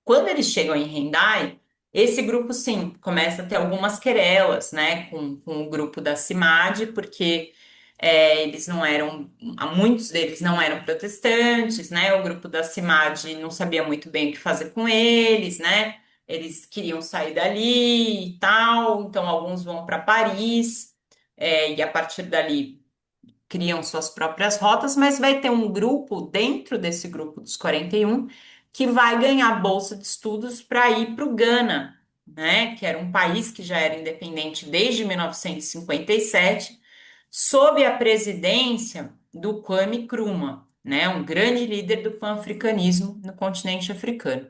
Quando eles chegam em Hendai, esse grupo, sim, começa a ter algumas querelas, né, com o grupo da CIMAD, porque eles não eram, muitos deles não eram protestantes, né, o grupo da CIMAD não sabia muito bem o que fazer com eles, né, eles queriam sair dali e tal, então alguns vão para Paris, e a partir dali criam suas próprias rotas, mas vai ter um grupo dentro desse grupo dos 41 que vai ganhar bolsa de estudos para ir para o Gana, né? Que era um país que já era independente desde 1957, sob a presidência do Kwame Nkrumah, né? Um grande líder do pan-africanismo no continente africano.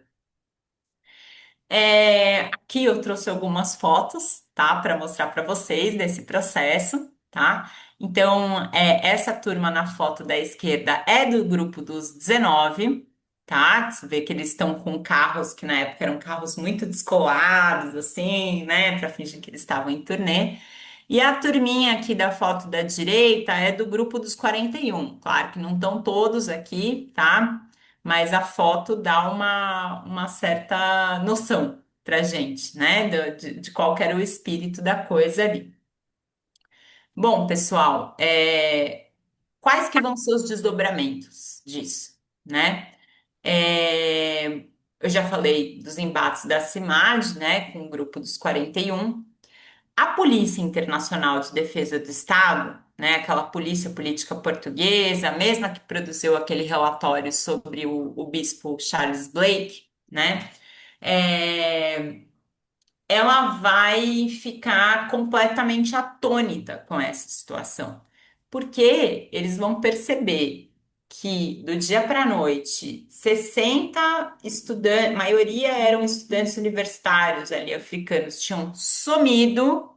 Aqui eu trouxe algumas fotos, tá, para mostrar para vocês desse processo, tá? Então, essa turma na foto da esquerda é do grupo dos 19, tá? Você vê que eles estão com carros que na época eram carros muito descolados, assim, né, para fingir que eles estavam em turnê. E a turminha aqui da foto da direita é do grupo dos 41. Claro que não estão todos aqui, tá? Mas a foto dá uma certa noção pra gente, né? De qual que era o espírito da coisa ali. Bom, pessoal, quais que vão ser os desdobramentos disso, né? É, eu já falei dos embates da CIMAD, né, com o grupo dos 41. A Polícia Internacional de Defesa do Estado, né, aquela polícia política portuguesa, a mesma que produziu aquele relatório sobre o bispo Charles Blake, né, é, ela vai ficar completamente atônita com essa situação, porque eles vão perceber que do dia para a noite, 60 estudantes, maioria eram estudantes universitários ali africanos, tinham sumido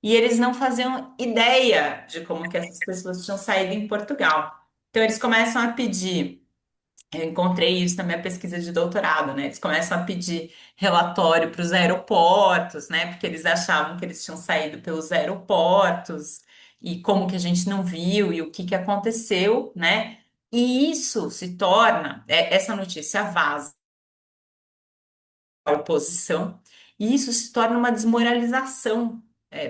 e eles não faziam ideia de como que essas pessoas tinham saído em Portugal. Então eles começam a pedir, eu encontrei isso na minha pesquisa de doutorado, né? Eles começam a pedir relatório para os aeroportos, né? Porque eles achavam que eles tinham saído pelos aeroportos e como que a gente não viu e o que que aconteceu, né? E isso se torna, essa notícia vaza a oposição, e isso se torna uma desmoralização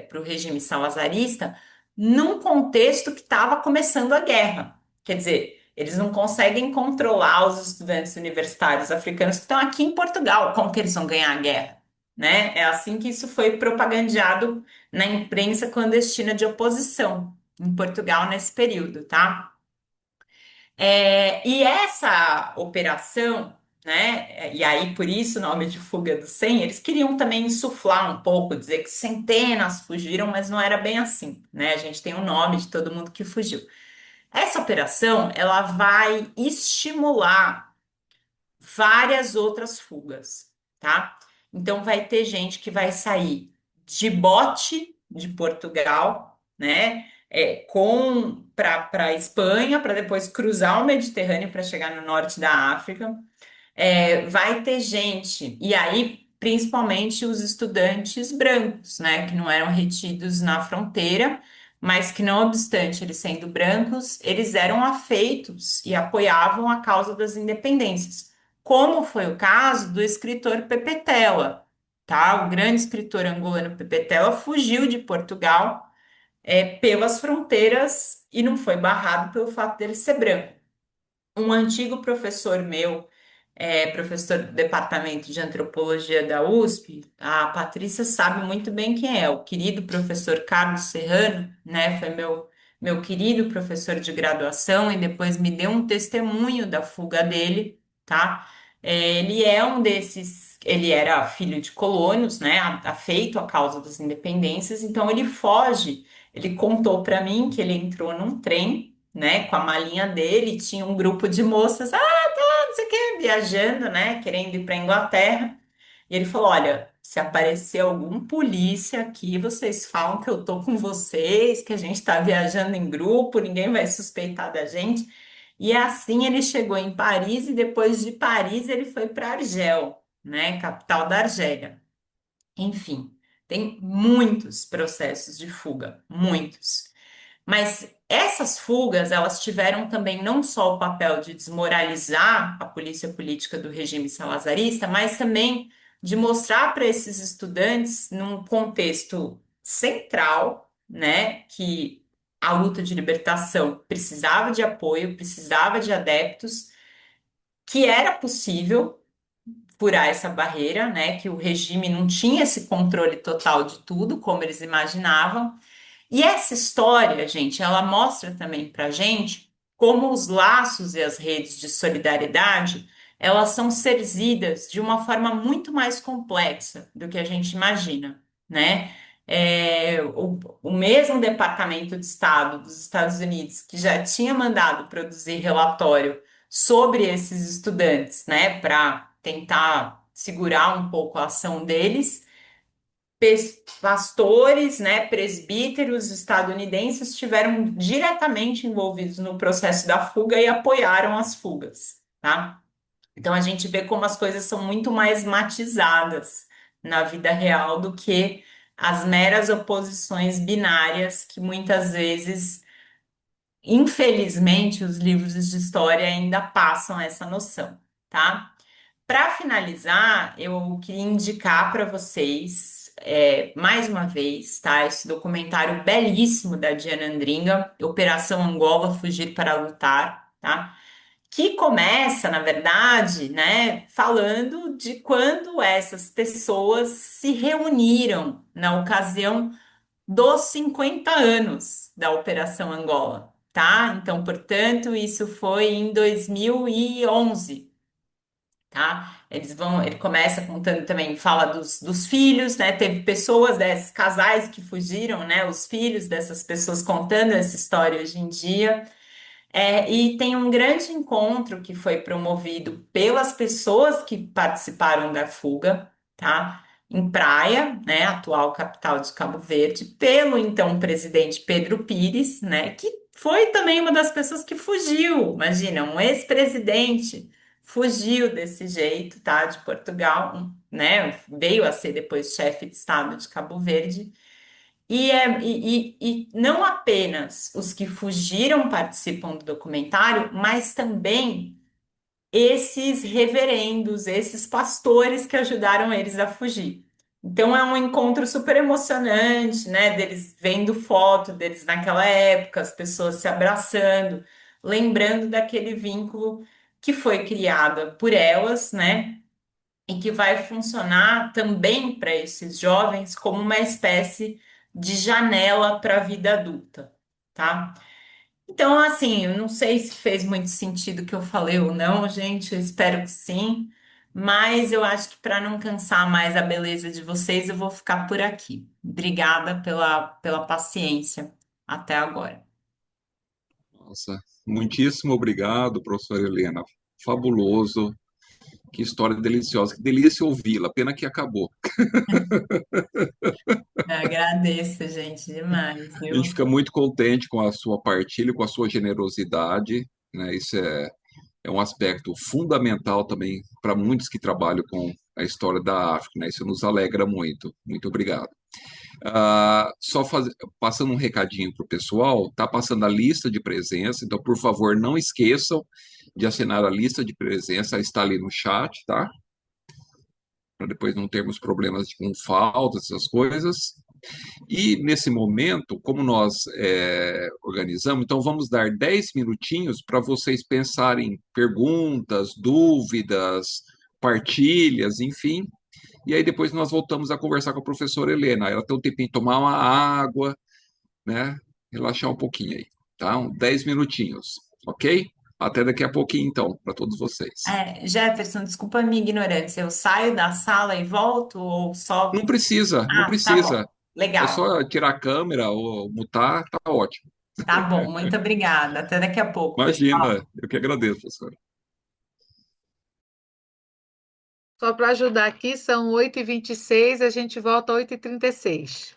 para o regime salazarista num contexto que estava começando a guerra. Quer dizer, eles não conseguem controlar os estudantes universitários africanos que estão aqui em Portugal. Como que eles vão ganhar a guerra? Né? É assim que isso foi propagandeado na imprensa clandestina de oposição em Portugal nesse período, tá? E essa operação, né? E aí por isso o nome de Fuga do 100, eles queriam também insuflar um pouco, dizer que centenas fugiram, mas não era bem assim, né? A gente tem o nome de todo mundo que fugiu. Essa operação, ela vai estimular várias outras fugas, tá? Então vai ter gente que vai sair de bote de Portugal, né? Com para a Espanha, para depois cruzar o Mediterrâneo para chegar no norte da África. Vai ter gente, e aí principalmente os estudantes brancos, né, que não eram retidos na fronteira, mas que não obstante eles sendo brancos, eles eram afeitos e apoiavam a causa das independências, como foi o caso do escritor Pepe Tela, tá? O grande escritor angolano Pepe Tela fugiu de Portugal pelas fronteiras e não foi barrado pelo fato dele ser branco. Um antigo professor meu, professor do Departamento de Antropologia da USP, a Patrícia sabe muito bem quem é, o querido professor Carlos Serrano, né? Foi meu querido professor de graduação e depois me deu um testemunho da fuga dele, tá? Ele é um desses, ele era filho de colonos, né? Afeito à causa das independências, então ele foge. Ele contou para mim que ele entrou num trem, né, com a malinha dele, tinha um grupo de moças, viajando, né, querendo ir para Inglaterra, e ele falou: Olha, se aparecer algum polícia aqui, vocês falam que eu tô com vocês, que a gente está viajando em grupo, ninguém vai suspeitar da gente. E assim ele chegou em Paris e depois de Paris ele foi para Argel, né, capital da Argélia. Enfim, tem muitos processos de fuga, muitos. Mas essas fugas, elas tiveram também não só o papel de desmoralizar a polícia política do regime salazarista, mas também de mostrar para esses estudantes, num contexto central, né, que a luta de libertação precisava de apoio, precisava de adeptos, que era possível furar essa barreira, né, que o regime não tinha esse controle total de tudo, como eles imaginavam. E essa história, gente, ela mostra também para gente como os laços e as redes de solidariedade, elas são serzidas de uma forma muito mais complexa do que a gente imagina, né? O mesmo Departamento de Estado dos Estados Unidos, que já tinha mandado produzir relatório sobre esses estudantes, né, para tentar segurar um pouco a ação deles, pastores, né, presbíteros estadunidenses estiveram diretamente envolvidos no processo da fuga e apoiaram as fugas, tá? Então a gente vê como as coisas são muito mais matizadas na vida real do que as meras oposições binárias que muitas vezes, infelizmente, os livros de história ainda passam essa noção, tá? Para finalizar, eu queria indicar para vocês, mais uma vez, tá? Esse documentário belíssimo da Diana Andringa, Operação Angola, Fugir para Lutar, tá? Que começa, na verdade, né, falando de quando essas pessoas se reuniram na ocasião dos 50 anos da Operação Angola, tá? Então, portanto, isso foi em 2011, tá? Ele começa contando também, fala dos filhos, né? Teve pessoas desses casais que fugiram, né? Os filhos dessas pessoas contando essa história hoje em dia. E tem um grande encontro que foi promovido pelas pessoas que participaram da fuga, tá? Em Praia, né, atual capital de Cabo Verde, pelo então presidente Pedro Pires, né, que foi também uma das pessoas que fugiu. Imagina, um ex-presidente fugiu desse jeito, tá, de Portugal, né, veio a ser depois chefe de Estado de Cabo Verde. E não apenas os que fugiram participam do documentário, mas também esses reverendos, esses pastores que ajudaram eles a fugir. Então é um encontro super emocionante, né? Deles vendo foto deles naquela época, as pessoas se abraçando, lembrando daquele vínculo que foi criado por elas, né? E que vai funcionar também para esses jovens como uma espécie de janela para a vida adulta, tá? Então, assim, eu não sei se fez muito sentido o que eu falei ou não, gente, eu espero que sim, mas eu acho que para não cansar mais a beleza de vocês, eu vou ficar por aqui. Obrigada pela paciência até agora. Nossa, muitíssimo obrigado, professora Helena. Fabuloso. Que história deliciosa. Que delícia ouvi-la. Pena que acabou. Eu agradeço, gente, demais, A gente viu? fica muito contente com a sua partilha, com a sua generosidade, né? Isso é um aspecto fundamental também para muitos que trabalham com a história da África, né? Isso nos alegra muito. Muito obrigado. Passando um recadinho para o pessoal, tá passando a lista de presença, então, por favor, não esqueçam de assinar a lista de presença, está ali no chat, tá? Para depois não termos problemas com faltas, essas coisas. E nesse momento, como nós organizamos, então vamos dar 10 minutinhos para vocês pensarem perguntas, dúvidas, partilhas, enfim. E aí depois nós voltamos a conversar com a professora Helena. Ela tem um tempinho de tomar uma água, né? Relaxar um pouquinho aí, tá? 10 minutinhos, ok? Até daqui a pouquinho, então, para todos vocês. Jefferson, desculpa a minha ignorância. Eu saio da sala e volto ou só. Não precisa, não Ah, tá bom. precisa. É Legal. só tirar a câmera ou mutar, tá ótimo. Tá bom. Muito obrigada. Até daqui a pouco, pessoal. Imagina, eu que agradeço, professor. Só para ajudar aqui, são 8h26, a gente volta às 8h36.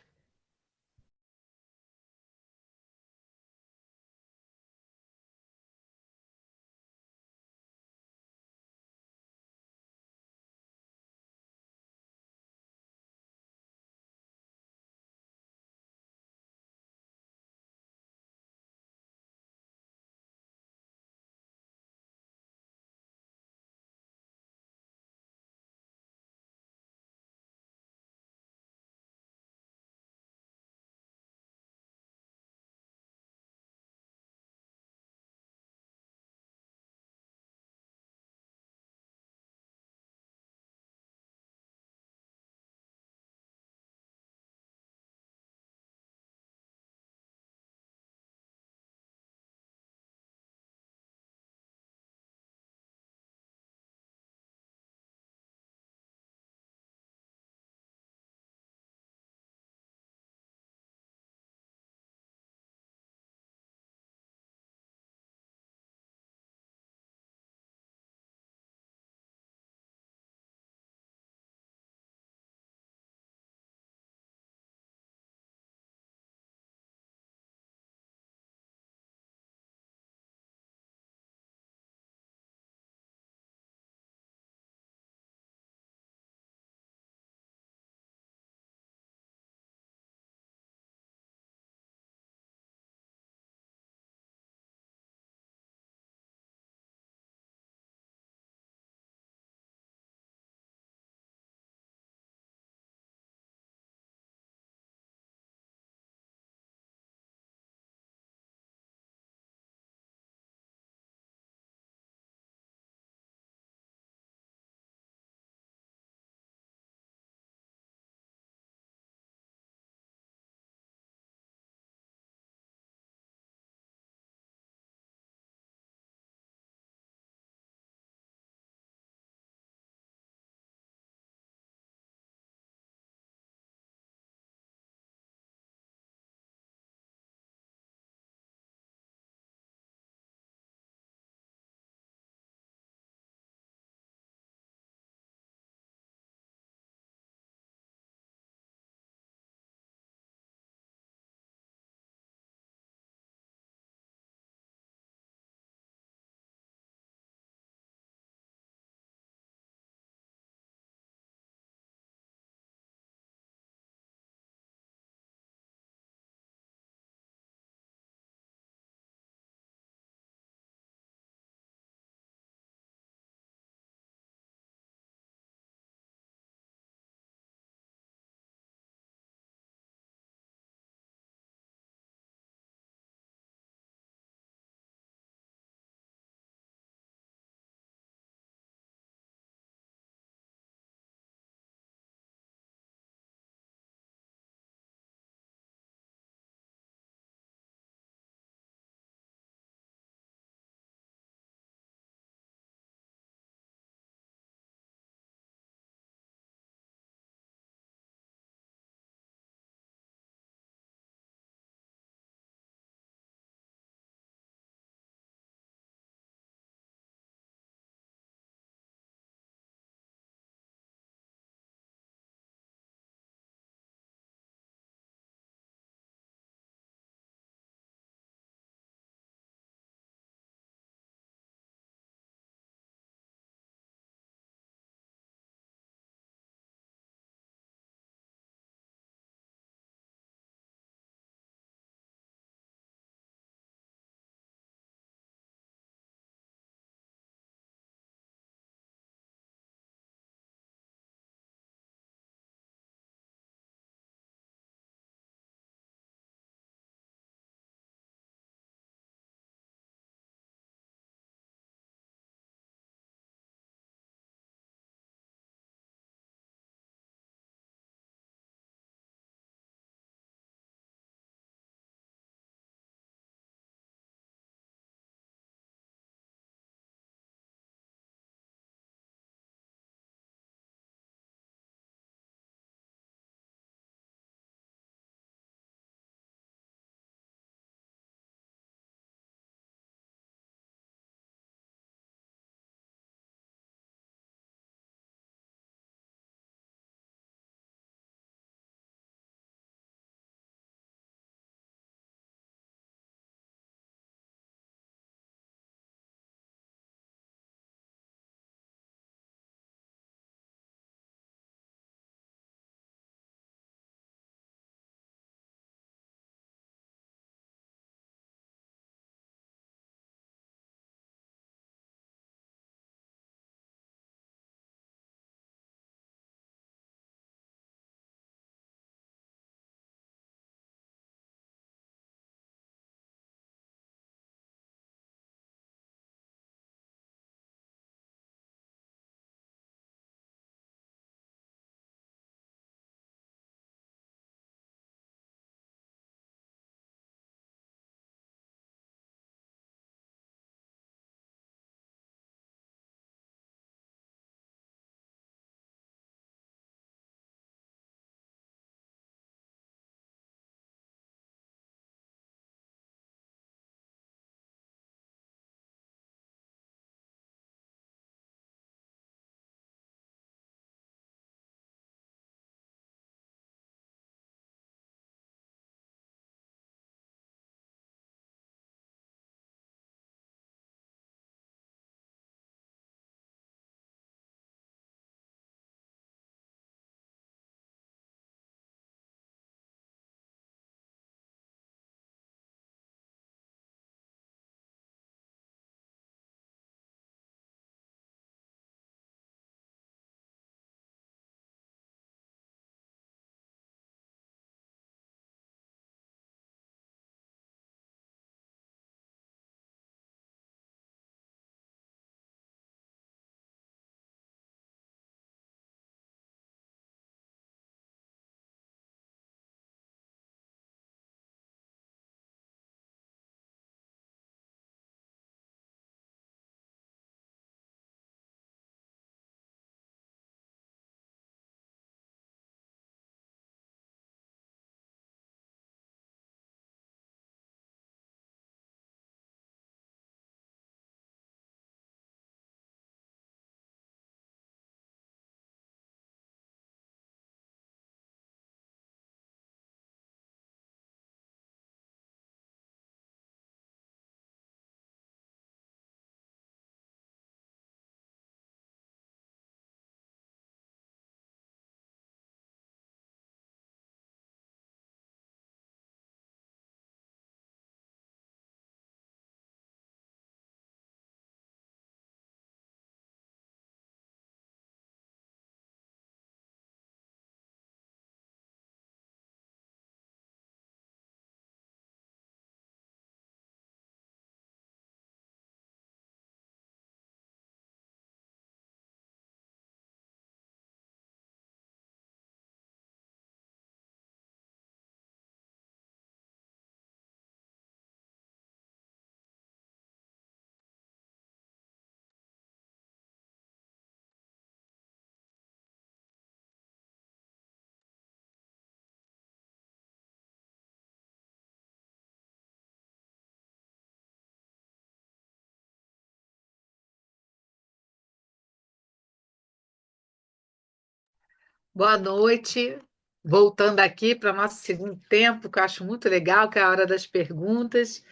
Boa noite. Voltando aqui para o nosso segundo tempo, que eu acho muito legal, que é a hora das perguntas.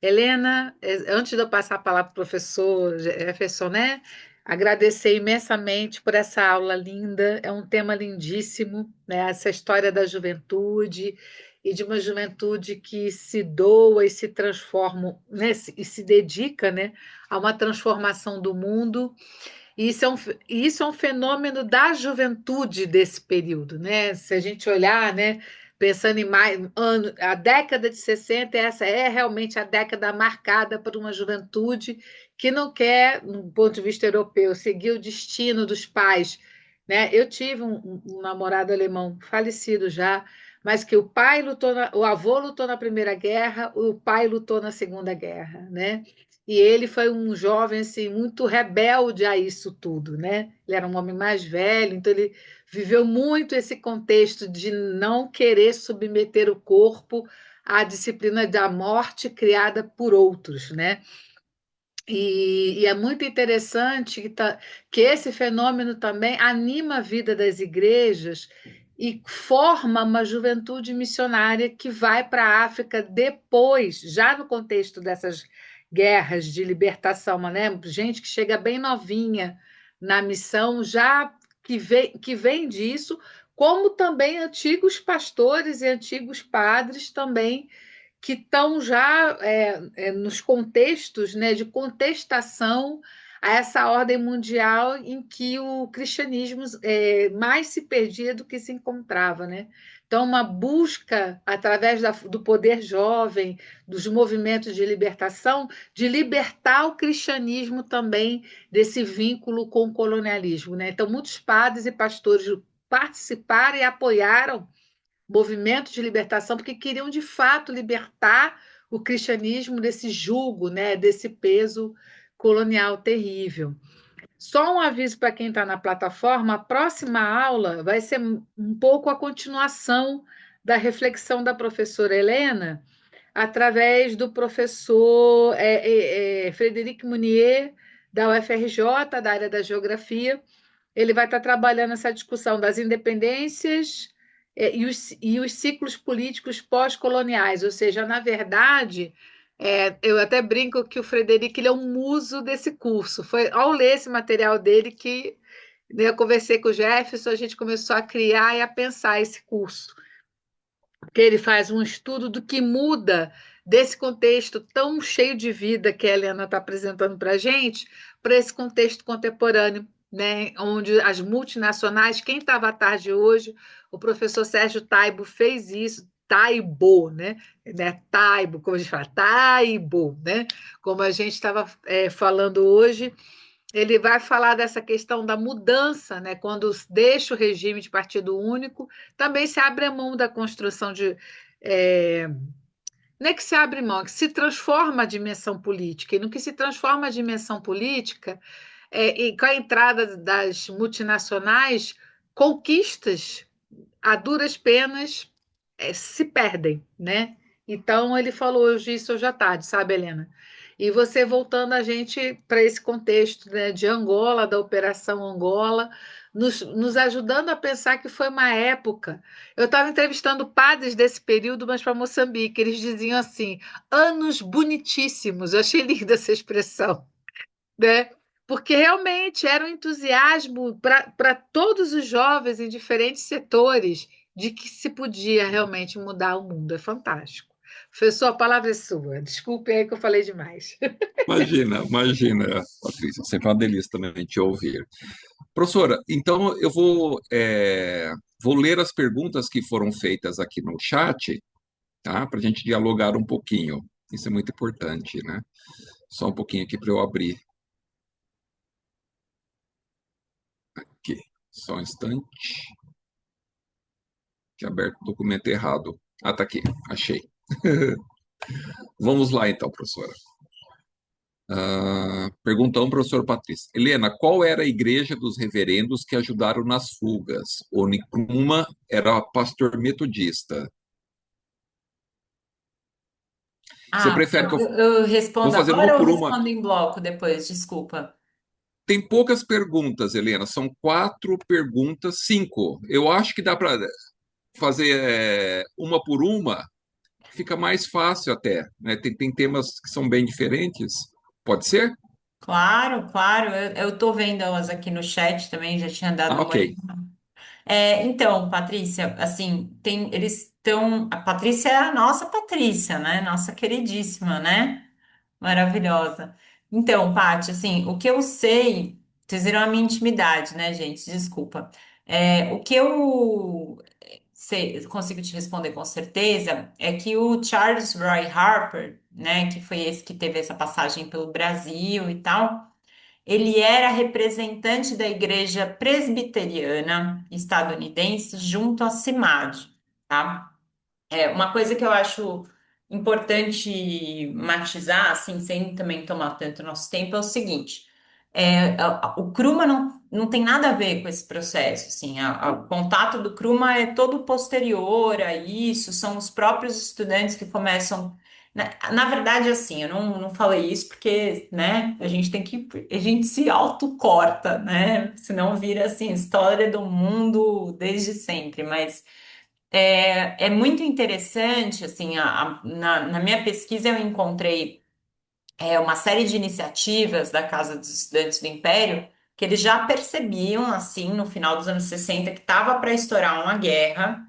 Helena, antes de eu passar a palavra para o professor Jefferson, né? Agradecer imensamente por essa aula linda. É um tema lindíssimo, né? Essa história da juventude e de uma juventude que se doa e se transforma, né? E se dedica, né? A uma transformação do mundo. E isso é um fenômeno da juventude desse período, né? Se a gente olhar, né, pensando em mais ano, a década de 60, essa é realmente a década marcada por uma juventude que não quer, do ponto de vista europeu, seguir o destino dos pais, né? Eu tive um namorado alemão falecido já, mas que o avô lutou na Primeira Guerra, o pai lutou na Segunda Guerra, né? E ele foi um jovem assim muito rebelde a isso tudo, né? Ele era um homem mais velho, então ele viveu muito esse contexto de não querer submeter o corpo à disciplina da morte criada por outros, né? E é muito interessante que esse fenômeno também anima a vida das igrejas e forma uma juventude missionária que vai para a África depois, já no contexto dessas guerras de libertação, né? Gente que chega bem novinha na missão, já que vem disso, como também antigos pastores e antigos padres também que estão já nos contextos, né, de contestação a essa ordem mundial em que o cristianismo mais se perdia do que se encontrava, né? Então, uma busca através do poder jovem, dos movimentos de libertação, de libertar o cristianismo também desse vínculo com o colonialismo, né? Então, muitos padres e pastores participaram e apoiaram movimentos de libertação, porque queriam de fato libertar o cristianismo desse jugo, né, desse peso colonial terrível. Só um aviso para quem está na plataforma: a próxima aula vai ser um pouco a continuação da reflexão da professora Helena, através do professor Frederic Munier, da UFRJ, da área da geografia. Ele vai estar trabalhando essa discussão das independências e os ciclos políticos pós-coloniais, ou seja, na verdade, eu até brinco que o Frederico ele é um muso desse curso. Foi ao ler esse material dele que, né, eu conversei com o Jefferson, a gente começou a criar e a pensar esse curso, que ele faz um estudo do que muda desse contexto tão cheio de vida que a Helena está apresentando para a gente, para esse contexto contemporâneo, né, onde as multinacionais, quem estava à tarde hoje, o professor Sérgio Taibo fez isso, Taibo, né, Taibo, como a gente fala, Taibo, né, como a gente estava falando hoje, ele vai falar dessa questão da mudança, né? Quando deixa o regime de partido único, também se abre a mão da construção de. Não é que se abre mão, é que se transforma a dimensão política. E no que se transforma a dimensão política, e com a entrada das multinacionais, conquistas a duras penas se perdem, né? Então ele falou hoje isso hoje à tarde, sabe, Helena? E você voltando a gente para esse contexto, né, de Angola, da Operação Angola, nos ajudando a pensar que foi uma época. Eu estava entrevistando padres desse período, mas para Moçambique, eles diziam assim: anos bonitíssimos. Eu achei linda essa expressão, né? Porque realmente era um entusiasmo para todos os jovens em diferentes setores de que se podia realmente mudar o mundo. É fantástico. Professor, a palavra é sua. Desculpe aí que eu falei demais. Imagina, Patrícia, sempre uma delícia também te ouvir. Professora, então eu vou ler as perguntas que foram feitas aqui no chat, tá? Para a gente dialogar um pouquinho. Isso é muito importante, né? Só um pouquinho aqui para eu abrir aqui. Só um instante. Tinha aberto o documento errado. Ah, tá aqui. Achei. Vamos lá então, professora. Pergunta 1, professor Patrícia. Helena, qual era a igreja dos reverendos que ajudaram nas fugas? O Nkrumah era pastor metodista. Você prefere que eu... Eu Vou respondo fazer agora uma ou por uma. respondo em bloco depois? Desculpa. tem poucas perguntas, Helena. São 4 perguntas, 5. Eu acho que dá para fazer uma por uma, fica mais fácil até, né? Tem temas que são bem diferentes. Pode ser? Claro, claro. Eu tô vendo elas aqui no chat também, já tinha dado Ah, uma ok. olhada. Então, Patrícia, assim, eles estão. A Patrícia é a nossa Patrícia, né? Nossa queridíssima, né? Maravilhosa. Então, Paty, assim, o que eu sei, vocês viram a minha intimidade, né, gente? Desculpa. O que eu sei, consigo te responder com certeza é que o Charles Roy Harper, né, que foi esse que teve essa passagem pelo Brasil e tal, ele era representante da Igreja Presbiteriana estadunidense junto à CIMAD, tá? Uma coisa que eu acho importante matizar, assim, sem também tomar tanto nosso tempo, é o seguinte: o Kruma não tem nada a ver com esse processo, assim, o contato do Kruma é todo posterior a isso, são os próprios estudantes que começam. Na verdade, assim, eu não falei isso porque, né, a gente se autocorta, né, senão vira, assim, história do mundo desde sempre, mas. É muito interessante, assim, na minha pesquisa eu encontrei uma série de iniciativas da Casa dos Estudantes do Império que eles já percebiam, assim, no final dos anos 60 que estava para estourar uma guerra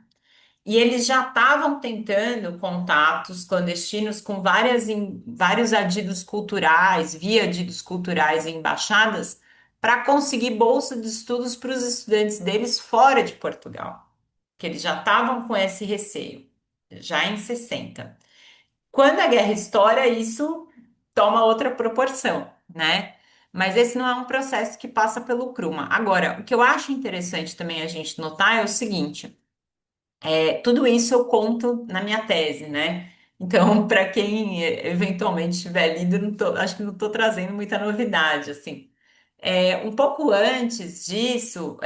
e eles já estavam tentando contatos clandestinos com vários adidos culturais, via adidos culturais e embaixadas, para conseguir bolsa de estudos para os estudantes deles fora de Portugal que eles já estavam com esse receio, já em 60. Quando a guerra estoura, isso toma outra proporção, né? Mas esse não é um processo que passa pelo Kruma. Agora, o que eu acho interessante também a gente notar é o seguinte: tudo isso eu conto na minha tese, né? Então, para quem eventualmente tiver lido, acho que não estou trazendo muita novidade, assim. Um pouco antes disso,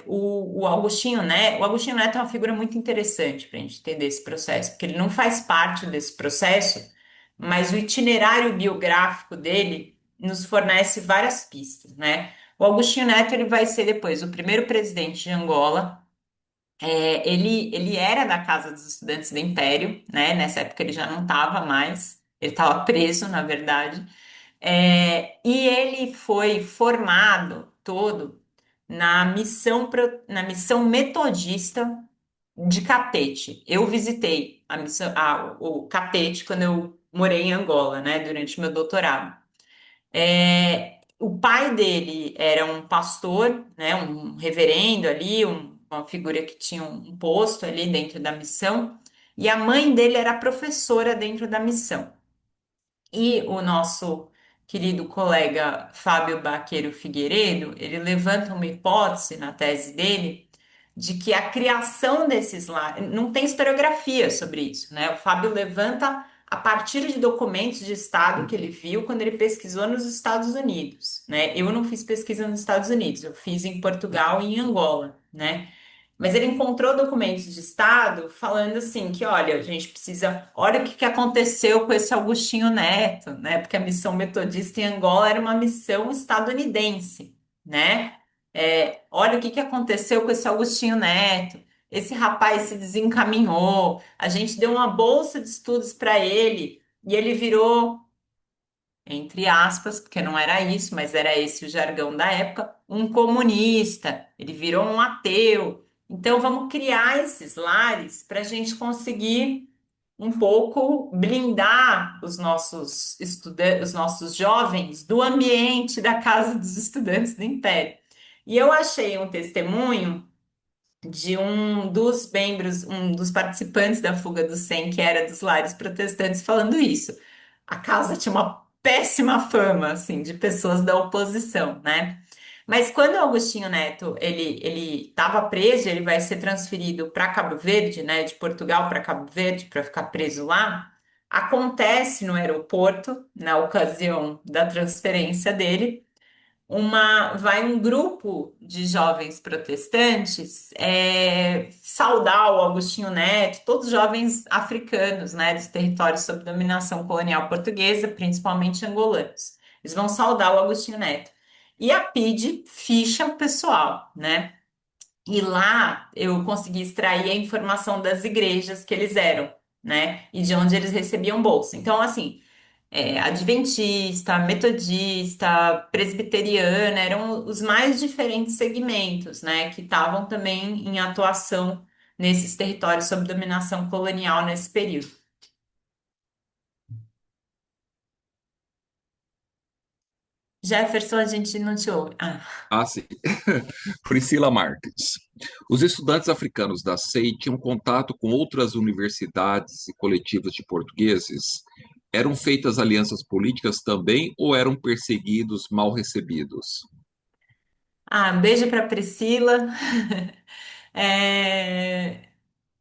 o Agostinho Neto é uma figura muito interessante para a gente entender esse processo, porque ele não faz parte desse processo, mas o itinerário biográfico dele nos fornece várias pistas, né? O Agostinho Neto ele vai ser depois o primeiro presidente de Angola. Ele era da Casa dos Estudantes do Império, né? Nessa época ele já não estava mais, ele estava preso, na verdade. E ele foi formado todo na missão metodista de Catete. Eu visitei o Catete quando eu morei em Angola, né, durante meu doutorado. O pai dele era um pastor, né, um reverendo ali, uma figura que tinha um posto ali dentro da missão, e a mãe dele era professora dentro da missão. E o nosso querido colega Fábio Baqueiro Figueiredo, ele levanta uma hipótese na tese dele de que a criação desses lares, não tem historiografia sobre isso, né? O Fábio levanta a partir de documentos de Estado que ele viu quando ele pesquisou nos Estados Unidos, né? Eu não fiz pesquisa nos Estados Unidos, eu fiz em Portugal e em Angola, né? Mas ele encontrou documentos de Estado falando assim que, olha, a gente precisa, olha o que aconteceu com esse Agostinho Neto, né? Porque a missão metodista em Angola era uma missão estadunidense, né? Olha o que aconteceu com esse Agostinho Neto. Esse rapaz se desencaminhou, a gente deu uma bolsa de estudos para ele e ele virou entre aspas, porque não era isso, mas era esse o jargão da época, um comunista, ele virou um ateu. Então, vamos criar esses lares para a gente conseguir um pouco blindar os nossos estudantes, os nossos jovens do ambiente da Casa dos Estudantes do Império. E eu achei um testemunho de um dos membros, um dos participantes da fuga do 100, que era dos lares protestantes, falando isso. A casa tinha uma péssima fama, assim, de pessoas da oposição, né? Mas quando o Agostinho Neto ele estava preso, ele vai ser transferido para Cabo Verde, né, de Portugal para Cabo Verde para ficar preso lá. Acontece no aeroporto, na ocasião da transferência dele, vai um grupo de jovens protestantes saudar o Agostinho Neto, todos jovens africanos, né, dos territórios sob dominação colonial portuguesa, principalmente angolanos. Eles vão saudar o Agostinho Neto. e a PID, ficha pessoal, né? E lá eu consegui extrair a informação das igrejas que eles eram, né? E de onde eles recebiam bolsa. Então, assim, adventista, metodista, presbiteriana, eram os mais diferentes segmentos, né? Que estavam também em atuação nesses territórios sob dominação colonial nesse período. Jefferson, a gente não te ouve. Ah. Ah, sim. Priscila Marques. Os estudantes africanos da SEI tinham contato com outras universidades e coletivos de portugueses? Eram feitas alianças políticas também ou eram perseguidos, mal recebidos? Um beijo para Priscila. É,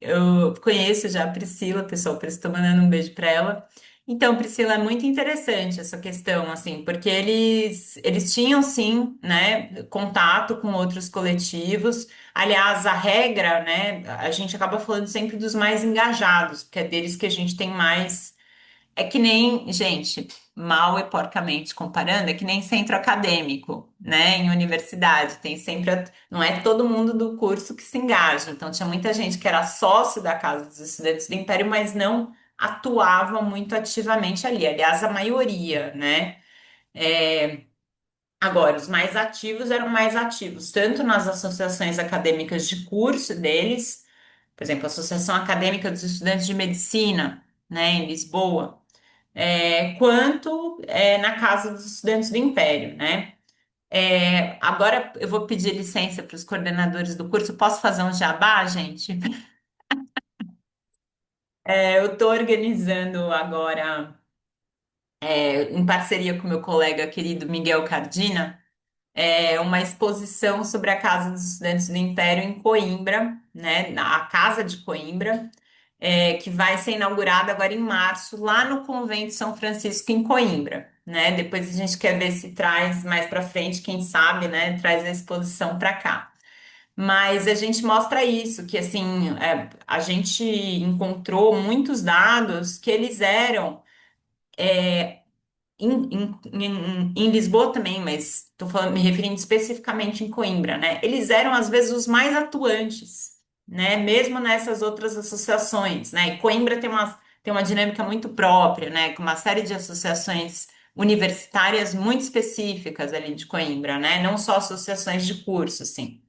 eu conheço já a Priscila, pessoal, por isso estou mandando um beijo para ela. Então, Priscila, é muito interessante essa questão, assim, porque eles tinham, sim, né, contato com outros coletivos. Aliás, a regra, né, a gente acaba falando sempre dos mais engajados, porque é deles que a gente tem mais. É que nem, gente, mal e porcamente comparando, é que nem centro acadêmico, né? Em universidade, tem sempre, não é todo mundo do curso que se engaja. Então, tinha muita gente que era sócio da Casa dos Estudantes do Império, mas não atuava muito ativamente ali. Aliás, a maioria, né? É, agora, os mais ativos eram mais ativos, tanto nas associações acadêmicas de curso deles, por exemplo, a Associação Acadêmica dos Estudantes de Medicina, né, em Lisboa, quanto na Casa dos Estudantes do Império, né? Agora eu vou pedir licença para os coordenadores do curso. Posso fazer um jabá, gente? Eu estou organizando agora, em parceria com meu colega querido Miguel Cardina, uma exposição sobre a Casa dos Estudantes do Império em Coimbra, né? A Casa de Coimbra, que vai ser inaugurada agora em março, lá no Convento São Francisco, em Coimbra, né? Depois a gente quer ver se traz mais para frente, quem sabe, né? Traz a exposição para cá. Mas a gente mostra isso, que assim, a gente encontrou muitos dados que eles eram em Lisboa também, mas estou falando, me referindo especificamente em Coimbra, né? Eles eram às vezes os mais atuantes, né? Mesmo nessas outras associações, né? E Coimbra tem uma dinâmica muito própria, né? Com uma série de associações universitárias muito específicas ali de Coimbra, né? Não só associações de curso, assim.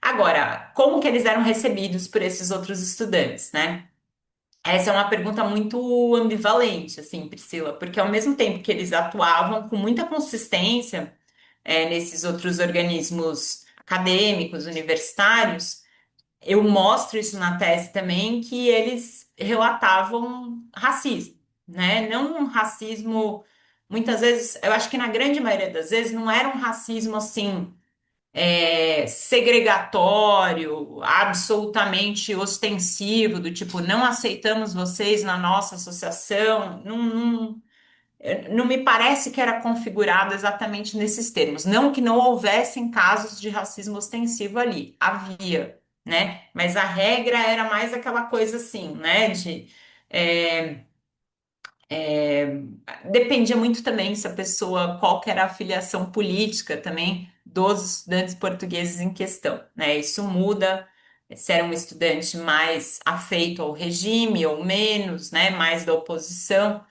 Agora, como que eles eram recebidos por esses outros estudantes, né? Essa é uma pergunta muito ambivalente, assim, Priscila, porque ao mesmo tempo que eles atuavam com muita consistência, nesses outros organismos acadêmicos, universitários, eu mostro isso na tese também, que eles relatavam racismo, né? Não um racismo, muitas vezes, eu acho que na grande maioria das vezes, não era um racismo assim segregatório, absolutamente ostensivo, do tipo, não aceitamos vocês na nossa associação, não me parece que era configurado exatamente nesses termos. Não que não houvessem casos de racismo ostensivo ali, havia, né? Mas a regra era mais aquela coisa assim, né? É, Dependia muito também se a pessoa, qual que era a filiação política também dos estudantes portugueses em questão, né? Isso muda se era um estudante mais afeito ao regime ou menos, né? Mais da oposição,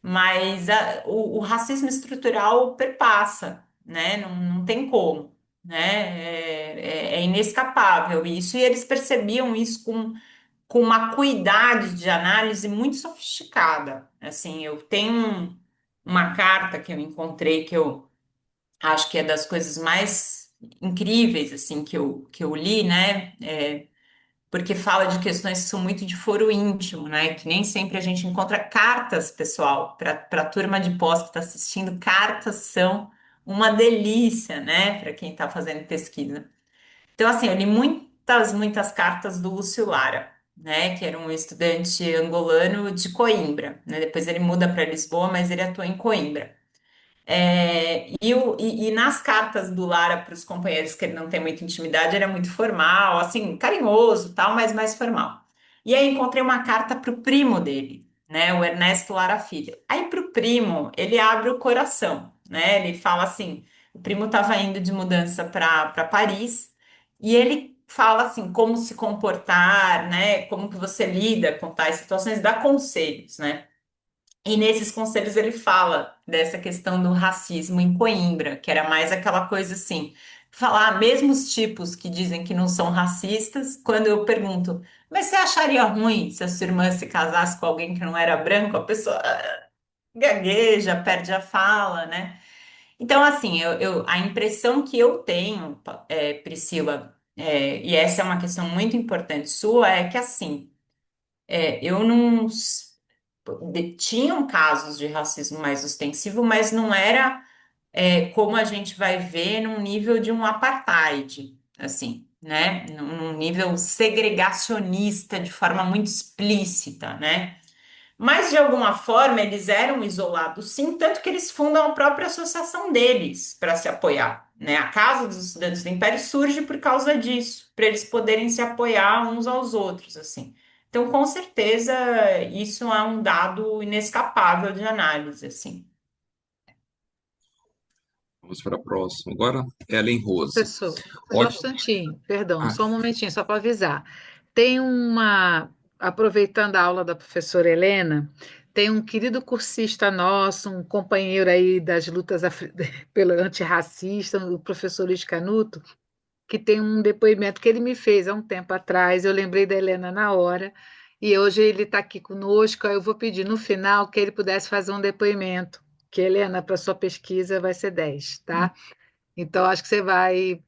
mas o racismo estrutural perpassa, né? Não tem como, né? É inescapável isso, e eles percebiam isso com uma cuidade de análise muito sofisticada. Assim, eu tenho uma carta que eu encontrei que eu acho que é das coisas mais incríveis assim que eu li, né? Porque fala de questões que são muito de foro íntimo, né? Que nem sempre a gente encontra cartas, pessoal, para a turma de pós que está assistindo, cartas são uma delícia, né? Para quem está fazendo pesquisa. Então, assim, eu li muitas, muitas cartas do Lúcio Lara, né, que era um estudante angolano de Coimbra, né, depois ele muda para Lisboa, mas ele atua em Coimbra. E nas cartas do Lara para os companheiros que ele não tem muita intimidade, ele é muito formal, assim, carinhoso, tal, mas mais formal. E aí encontrei uma carta para o primo dele, né, o Ernesto Lara Filho. Aí para o primo, ele abre o coração, né, ele fala assim: O primo estava indo de mudança para Paris e ele fala assim como se comportar, né? Como que você lida com tais situações, dá conselhos, né? E nesses conselhos ele fala dessa questão do racismo em Coimbra, que era mais aquela coisa assim, falar mesmo os tipos que dizem que não são racistas, quando eu pergunto, mas você acharia ruim se a sua irmã se casasse com alguém que não era branco? A pessoa gagueja, perde a fala, né? Então, assim, a impressão que eu tenho, Priscila, e essa é uma questão muito importante sua, é que assim, eu não. Tinham casos de racismo mais ostensivo, mas não era como a gente vai ver num nível de um apartheid, assim, né? Num nível segregacionista de forma muito explícita, né? Mas de alguma forma eles eram isolados, sim, tanto que eles fundam a própria associação deles para se apoiar, né? A Casa dos Estudantes do Império surge por causa disso, para eles poderem se apoiar uns aos outros, assim. Então, com certeza, isso é um dado inescapável de análise, assim. Vamos para a próxima. Agora, Ellen Rose. Professor, só um Ótimo. instantinho, perdão, Ah, só um momentinho, só para avisar. Tem uma, aproveitando a aula da professora Helena, tem um querido cursista nosso, um companheiro aí das lutas pelo antirracista, o professor Luiz Canuto, que tem um depoimento que ele me fez há um tempo atrás. Eu lembrei da Helena na hora, e hoje ele está aqui conosco. Aí eu vou pedir no final que ele pudesse fazer um depoimento, que Helena, para sua pesquisa, vai ser 10, tá? Então, acho que você vai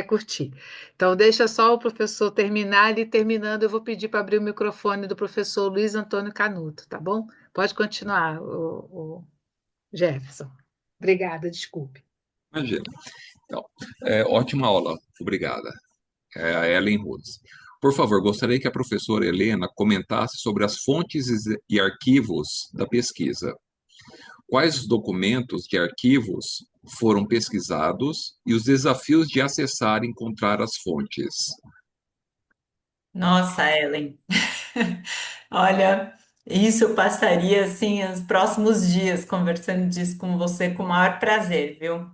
curtir. Então, deixa só o professor terminar, ele terminando, eu vou pedir para abrir o microfone do professor Luiz Antônio Canuto, tá bom? Pode continuar, o Jefferson. Obrigada, desculpe. imagina. Então, ótima aula. Obrigada. A Ellen Rose. Por favor, gostaria que a professora Helena comentasse sobre as fontes e arquivos da pesquisa. Quais os documentos de arquivos foram pesquisados e os desafios de acessar e encontrar as fontes? Nossa, Ellen, olha, isso eu passaria assim os próximos dias conversando disso com você com o maior prazer, viu?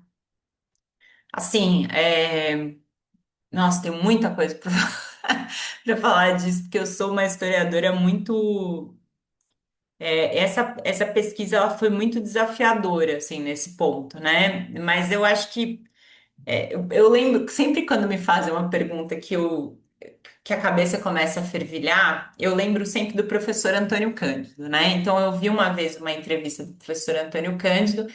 Assim, nossa, tem muita coisa para para falar disso, porque eu sou uma historiadora muito. Essa pesquisa ela foi muito desafiadora, assim, nesse ponto, né? Mas eu acho que eu lembro que sempre quando me fazem uma pergunta que a cabeça começa a fervilhar, eu lembro sempre do professor Antônio Cândido, né? Então eu vi uma vez uma entrevista do professor Antônio Cândido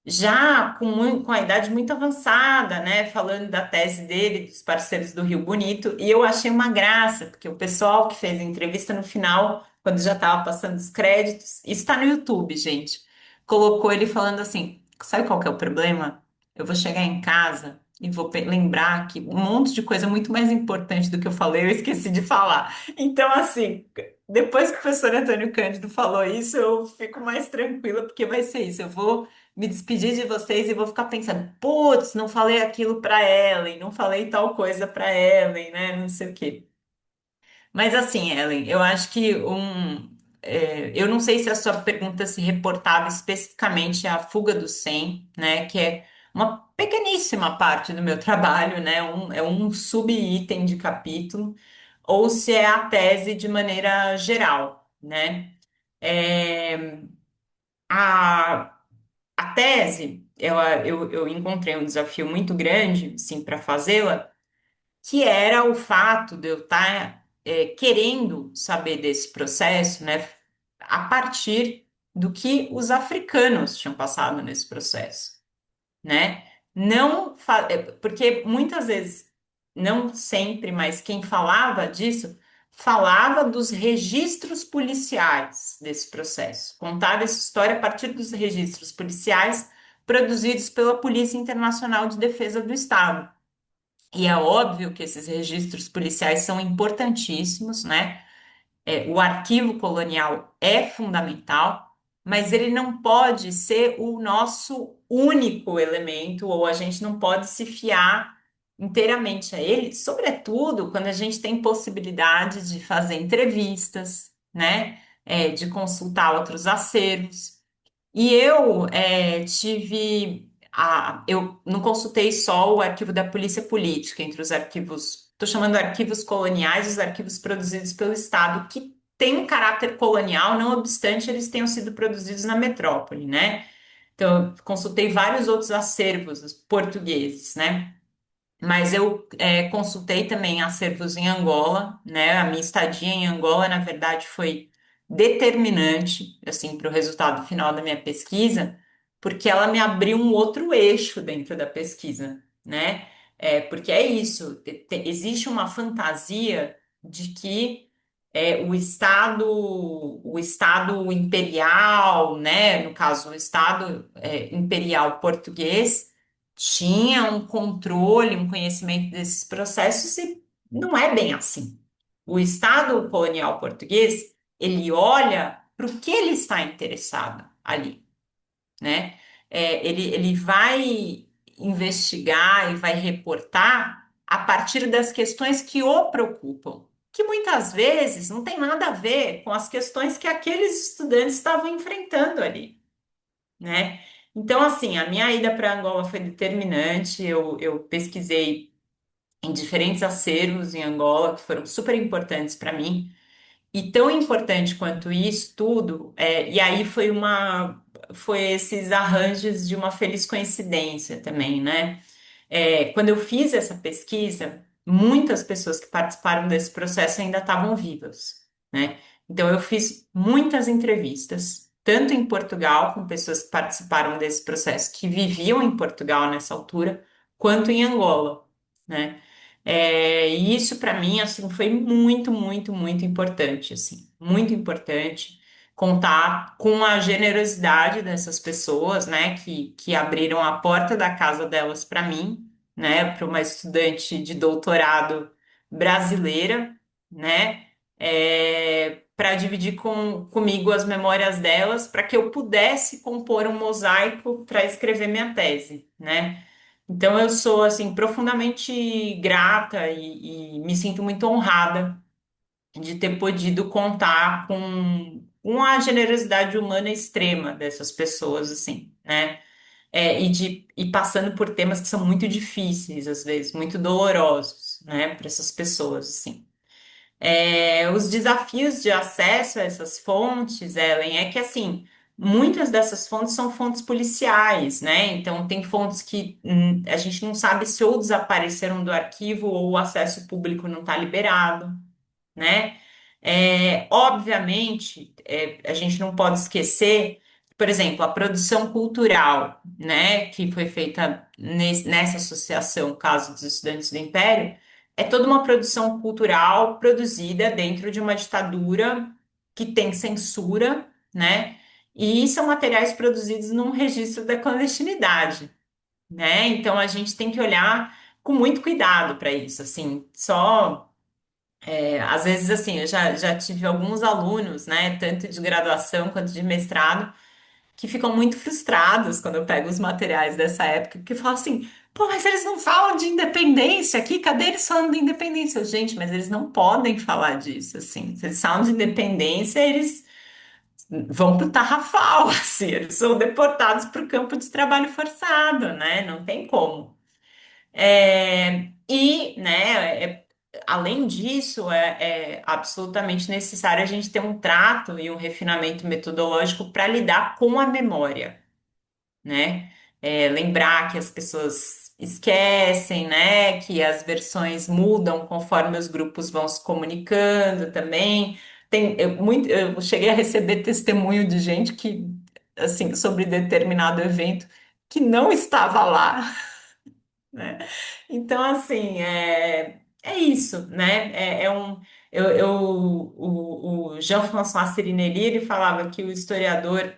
já com a idade muito avançada, né, falando da tese dele, dos parceiros do Rio Bonito, e eu achei uma graça, porque o pessoal que fez a entrevista no final, quando já estava passando os créditos, isso está no YouTube, gente, colocou ele falando assim: sabe qual que é o problema? Eu vou chegar em casa e vou lembrar que um monte de coisa muito mais importante do que eu falei, eu esqueci de falar. Então, assim, depois que o professor Antônio Cândido falou isso, eu fico mais tranquila, porque vai ser isso, eu vou me despedir de vocês e vou ficar pensando, putz, não falei aquilo para Ellen, não falei tal coisa para Ellen, né? Não sei o quê. Mas assim, Ellen, eu acho que eu não sei se a sua pergunta se reportava especificamente à fuga do 100, né? Que é uma pequeníssima parte do meu trabalho, né? É um sub-item de capítulo, ou se é a tese de maneira geral, né? É, a, a tese, eu encontrei um desafio muito grande, sim, para fazê-la, que era o fato de eu estar querendo saber desse processo, né, a partir do que os africanos tinham passado nesse processo, né? Não, porque muitas vezes, não sempre, mas quem falava disso, falava dos registros policiais desse processo, contava essa história a partir dos registros policiais produzidos pela Polícia Internacional de Defesa do Estado. E é óbvio que esses registros policiais são importantíssimos, né? O arquivo colonial é fundamental, mas ele não pode ser o nosso único elemento, ou a gente não pode se fiar inteiramente a ele, sobretudo quando a gente tem possibilidade de fazer entrevistas, né? De consultar outros acervos. E eu tive eu não consultei só o arquivo da Polícia Política, entre os arquivos, estou chamando arquivos coloniais, os arquivos produzidos pelo Estado, que têm um caráter colonial, não obstante eles tenham sido produzidos na metrópole, né? Então, eu consultei vários outros acervos portugueses, né? Mas eu consultei também acervos em Angola, né? A minha estadia em Angola, na verdade, foi determinante, assim, para o resultado final da minha pesquisa, porque ela me abriu um outro eixo dentro da pesquisa, né? Porque é isso, existe uma fantasia de que o Estado imperial, né? No caso, o Estado imperial português tinha um controle, um conhecimento desses processos e não é bem assim. O Estado colonial português, ele olha para o que ele está interessado ali, né? Ele vai investigar e vai reportar a partir das questões que o preocupam, que muitas vezes não tem nada a ver com as questões que aqueles estudantes estavam enfrentando ali, né? Então, assim, a minha ida para Angola foi determinante. Eu pesquisei em diferentes acervos em Angola que foram super importantes para mim. E tão importante quanto isso tudo, e aí foi esses arranjos de uma feliz coincidência também, né? Quando eu fiz essa pesquisa, muitas pessoas que participaram desse processo ainda estavam vivas, né? Então, eu fiz muitas entrevistas, tanto em Portugal, com pessoas que participaram desse processo, que viviam em Portugal nessa altura, quanto em Angola, né? E isso para mim assim foi muito, muito, muito importante, assim, muito importante contar com a generosidade dessas pessoas, né, que abriram a porta da casa delas para mim, né, para uma estudante de doutorado brasileira, né, para dividir comigo as memórias delas, para que eu pudesse compor um mosaico para escrever minha tese, né. Então eu sou assim profundamente grata e me sinto muito honrada de ter podido contar com a generosidade humana extrema dessas pessoas, assim, né? E passando por temas que são muito difíceis, às vezes, muito dolorosos, né, para essas pessoas, assim. Os desafios de acesso a essas fontes, Ellen, é que assim, muitas dessas fontes são fontes policiais, né? Então tem fontes que a gente não sabe se ou desapareceram do arquivo ou o acesso público não está liberado, né? Obviamente, a gente não pode esquecer, por exemplo, a produção cultural, né, que foi feita nessa associação, Caso dos Estudantes do Império, é toda uma produção cultural produzida dentro de uma ditadura que tem censura, né? E são materiais produzidos num registro da clandestinidade, né? Então a gente tem que olhar com muito cuidado para isso, assim, às vezes, assim, eu já tive alguns alunos, né, tanto de graduação quanto de mestrado, que ficam muito frustrados quando eu pego os materiais dessa época, porque falam assim, pô, mas eles não falam de independência aqui, cadê eles falando de independência? Gente, mas eles não podem falar disso, assim, se eles falam de independência, eles vão pro Tarrafal, assim, eles são deportados para o campo de trabalho forçado, né, não tem como. Né, além disso, é absolutamente necessário a gente ter um trato e um refinamento metodológico para lidar com a memória, né? Lembrar que as pessoas esquecem, né? Que as versões mudam conforme os grupos vão se comunicando também. Eu cheguei a receber testemunho de gente que, assim, sobre determinado evento que não estava lá, né? Então, assim, é isso, né? O Jean-François Sirinelli, ele falava que o historiador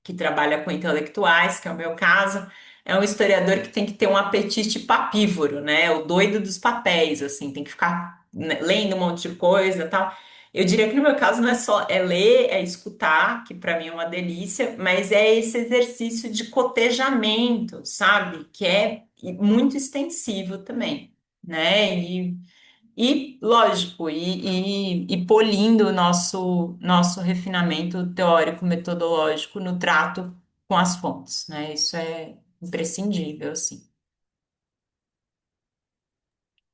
que trabalha com intelectuais, que é o meu caso, é um historiador que tem que ter um apetite papívoro, né? O doido dos papéis, assim, tem que ficar, né, lendo um monte de coisa e tal. Eu diria que no meu caso não é só ler, é escutar, que para mim é uma delícia, mas é esse exercício de cotejamento, sabe? Que é muito extensivo também, né? Lógico, e polindo o nosso refinamento teórico metodológico no trato com as fontes, né? Isso é imprescindível, assim.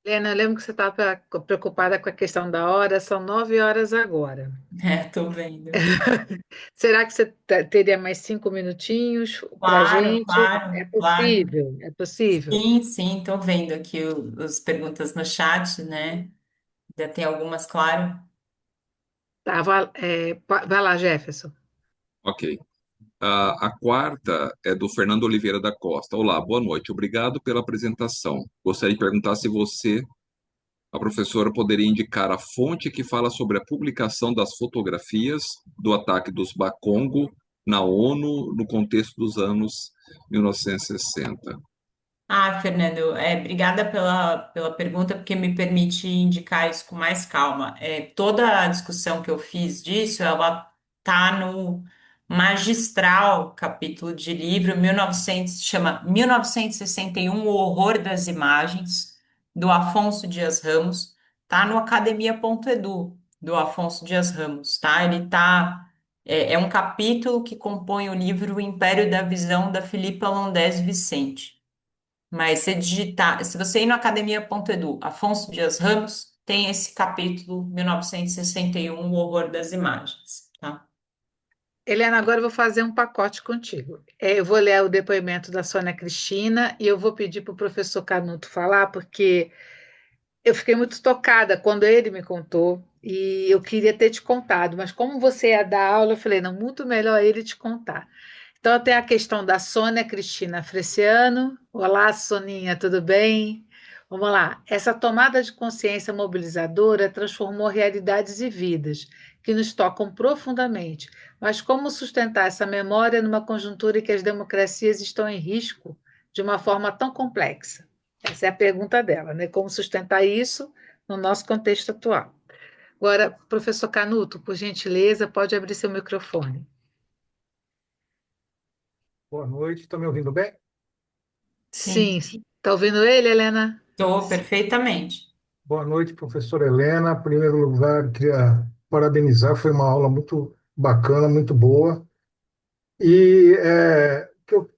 Helena, eu lembro que você estava preocupada com a questão da hora, são 9 horas agora. Tô vendo. Será que você teria mais 5 minutinhos para a Claro, gente? É claro, claro. possível, é possível. Sim, sim, tô vendo aqui as perguntas no chat, né? Já tem algumas, claro. Tá, vai lá, Jefferson. Ok. A quarta é do Fernando Oliveira da Costa. Olá, boa noite. Obrigado pela apresentação. Gostaria de perguntar se você, a professora, poderia indicar a fonte que fala sobre a publicação das fotografias do ataque dos Bakongo na ONU no contexto dos anos 1960. Fernando, obrigada pela pergunta, porque me permite indicar isso com mais calma. Toda a discussão que eu fiz disso, ela está no magistral capítulo de livro 1900, chama 1961, O Horror das Imagens, do Afonso Dias Ramos. Tá no academia.edu, do Afonso Dias Ramos, tá? É um capítulo que compõe o livro O Império da Visão, da Filipa Londes Vicente. Mas se digitar, se você ir no academia.edu, Afonso Dias Ramos, tem esse capítulo 1961, O Horror das Imagens, tá? Helena, agora eu vou fazer um pacote contigo. Eu vou ler o depoimento da Sônia Cristina e eu vou pedir para o professor Canuto falar, porque eu fiquei muito tocada quando ele me contou e eu queria ter te contado, mas como você ia dar aula, eu falei, não, muito melhor ele te contar. Então, tem a questão da Sônia Cristina Freciano. Olá, Soninha, tudo bem? Vamos lá. Essa tomada de consciência mobilizadora transformou realidades e vidas que nos tocam profundamente. Mas como sustentar essa memória numa conjuntura em que as democracias estão em risco de uma forma tão complexa? Essa é a pergunta dela, né? Como sustentar isso no nosso contexto atual? Agora, professor Canuto, por gentileza, pode abrir seu microfone. Boa noite, estão me ouvindo bem? Sim, Sim, está ouvindo ele, Helena? estou perfeitamente. Boa noite, professora Helena. Em primeiro lugar, queria parabenizar, foi uma aula muito bacana, muito boa. E o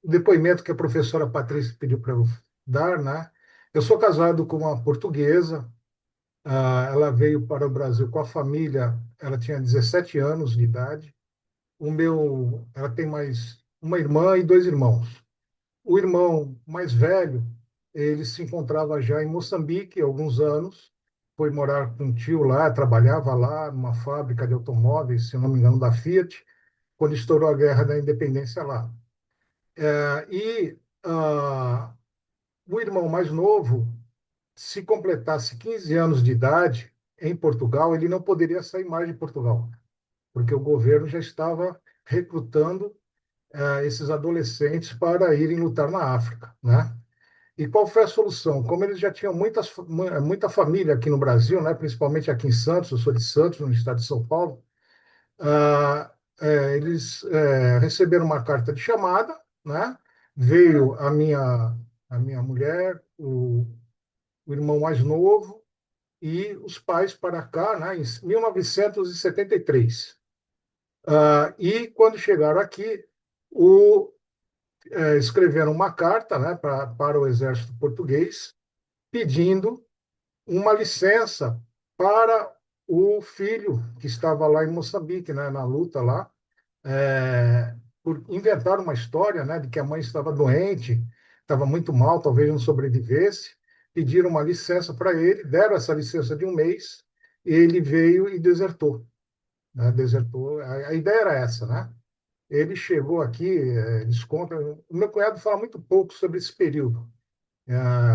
depoimento que a professora Patrícia pediu para eu dar, né? Eu sou casado com uma portuguesa, ela veio para o Brasil com a família, ela tinha 17 anos de idade. Ela tem mais uma irmã e dois irmãos. O irmão mais velho, ele se encontrava já em Moçambique há alguns anos, foi morar com um tio lá, trabalhava lá numa fábrica de automóveis, se não me engano, da Fiat, quando estourou a Guerra da Independência lá. E o irmão mais novo, se completasse 15 anos de idade em Portugal, ele não poderia sair mais de Portugal, porque o governo já estava recrutando esses adolescentes para irem lutar na África, né? E qual foi a solução? Como eles já tinham muita família aqui no Brasil, né, principalmente aqui em Santos, eu sou de Santos, no estado de São Paulo, eles receberam uma carta de chamada, né? Veio a minha mulher, o irmão mais novo e os pais para cá, né, em 1973. E quando chegaram aqui, o, escreveram uma carta, né, para o exército português, pedindo uma licença para o filho que estava lá em Moçambique, né, na luta lá, por inventar uma história, né, de que a mãe estava doente, estava muito mal, talvez não sobrevivesse. Pediram uma licença para ele, deram essa licença de um mês, ele veio e desertou. Né, desertou. A ideia era essa, né? Ele chegou aqui, eles contam. O meu cunhado fala muito pouco sobre esse período.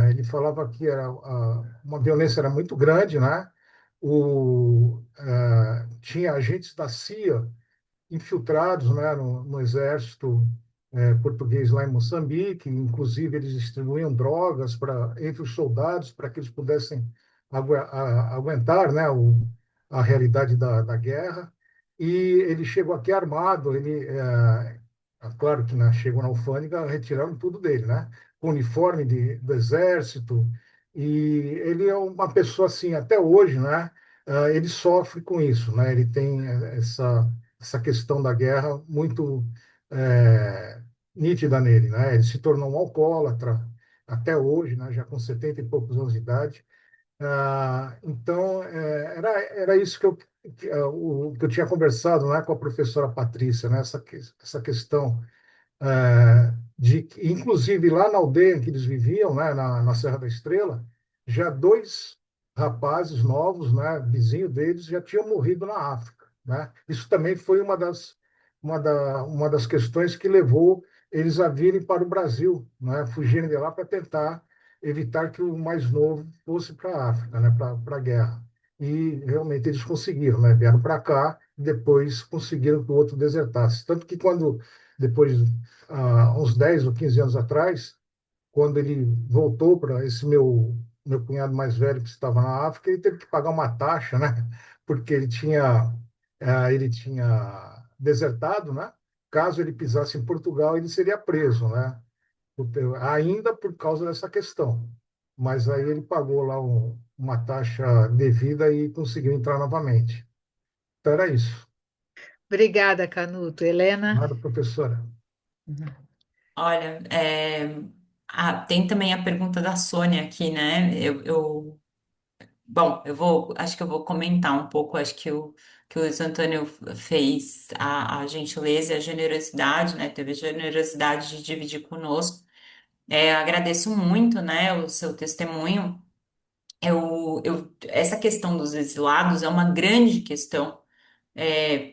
Ele falava que uma violência era muito grande, né? Tinha agentes da CIA infiltrados, né, no exército português lá em Moçambique. Inclusive eles distribuíam drogas entre os soldados para que eles pudessem aguentar, né, a realidade da guerra. E ele chegou aqui armado. Claro que, né, chegou na alfândega, retiraram tudo dele, né? Com uniforme do exército. E ele é uma pessoa assim até hoje, né? Ele sofre com isso, né? Ele tem essa questão da guerra muito é, nítida nele, né? Ele se tornou um alcoólatra até hoje, né? Já com 70 e poucos anos de idade. Então, era isso que eu tinha conversado, né, com a professora Patrícia, né? Essa questão inclusive lá na aldeia em que eles viviam, né, na Serra da Estrela, já dois rapazes novos, né, vizinho deles, já tinham morrido na África, né? Isso também foi uma das questões que levou eles a virem para o Brasil, né, fugirem de lá para tentar evitar que o mais novo fosse para a África, né, para a guerra. E realmente eles conseguiram, né? Vieram para cá e depois conseguiram que o outro desertasse. Tanto que quando depois uns 10 ou 15 anos atrás, quando ele voltou para esse meu cunhado mais velho que estava na África, ele teve que pagar uma taxa, né? Porque ele tinha desertado, né? Caso ele pisasse em Portugal, ele seria preso, né? Ainda por causa dessa questão. Mas aí ele pagou lá uma taxa devida e conseguiu entrar novamente. Então era isso. Obrigada, Canuto. Helena? Nada, professora. Olha, tem também a pergunta da Sônia aqui, né? Bom, acho que eu vou comentar um pouco, acho que o Luiz Antônio fez a gentileza e a generosidade, né? Teve a generosidade de dividir conosco. Agradeço muito, né, o seu testemunho. Essa questão dos exilados é uma grande questão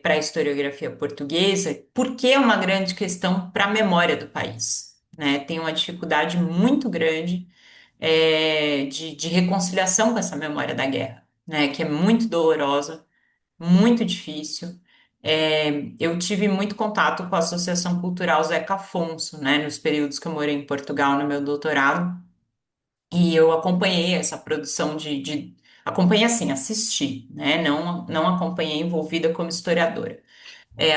para a historiografia portuguesa, porque é uma grande questão para a memória do país, né? Tem uma dificuldade muito grande de reconciliação com essa memória da guerra, né? Que é muito dolorosa, muito difícil. Eu tive muito contato com a Associação Cultural Zeca Afonso, né? Nos períodos que eu morei em Portugal no meu doutorado, e eu acompanhei essa produção acompanhei assim, assisti, né? Não acompanhei envolvida como historiadora.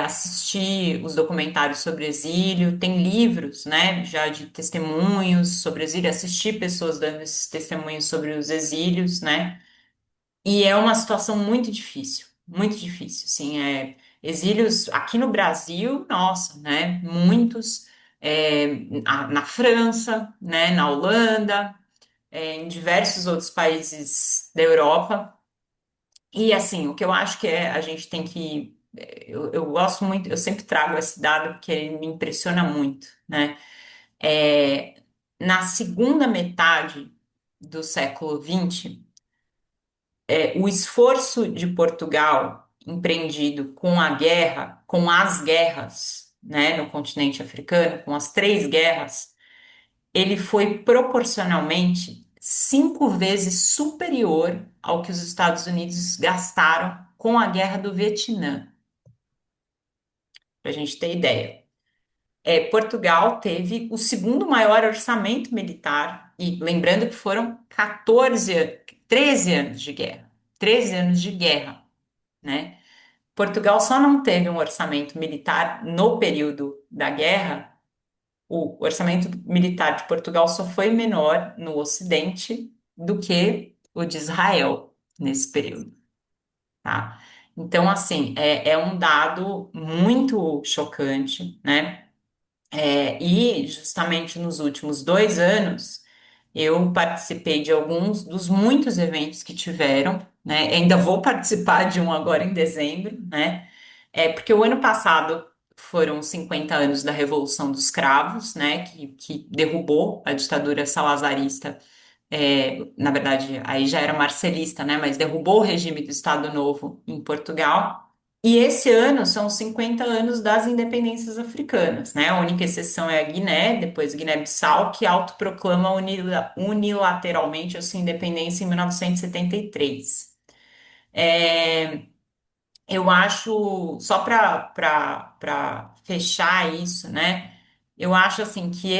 Assisti os documentários sobre exílio, tem livros, né, já de testemunhos sobre exílio, assisti pessoas dando esses testemunhos sobre os exílios, né, e é uma situação muito difícil, assim, exílios aqui no Brasil, nossa, né, muitos, na França, né, na Holanda, em diversos outros países da Europa, e assim, o que eu acho que a gente tem que. Eu gosto muito, eu sempre trago esse dado porque ele me impressiona muito, né? É, na segunda metade do século XX, o esforço de Portugal empreendido com a guerra, com as guerras, né, no continente africano, com as três guerras, ele foi proporcionalmente 5 vezes superior ao que os Estados Unidos gastaram com a Guerra do Vietnã, para a gente ter ideia. Portugal teve o segundo maior orçamento militar, e lembrando que foram 13 anos de guerra. 13 anos de guerra, né? Portugal só não teve um orçamento militar no período da guerra. O orçamento militar de Portugal só foi menor no Ocidente do que o de Israel nesse período, tá? Então, assim, é um dado muito chocante, né? E justamente nos últimos 2 anos, eu participei de alguns dos muitos eventos que tiveram, né? Ainda vou participar de um agora em dezembro, né? Porque o ano passado foram 50 anos da Revolução dos Cravos, né? Que derrubou a ditadura salazarista. Na verdade, aí já era marcelista, né? Mas derrubou o regime do Estado Novo em Portugal. E esse ano são os 50 anos das independências africanas, né? A única exceção é a Guiné, depois Guiné-Bissau, que autoproclama unilateralmente a sua independência em 1973. É, eu acho, só para fechar isso, né? Eu acho assim que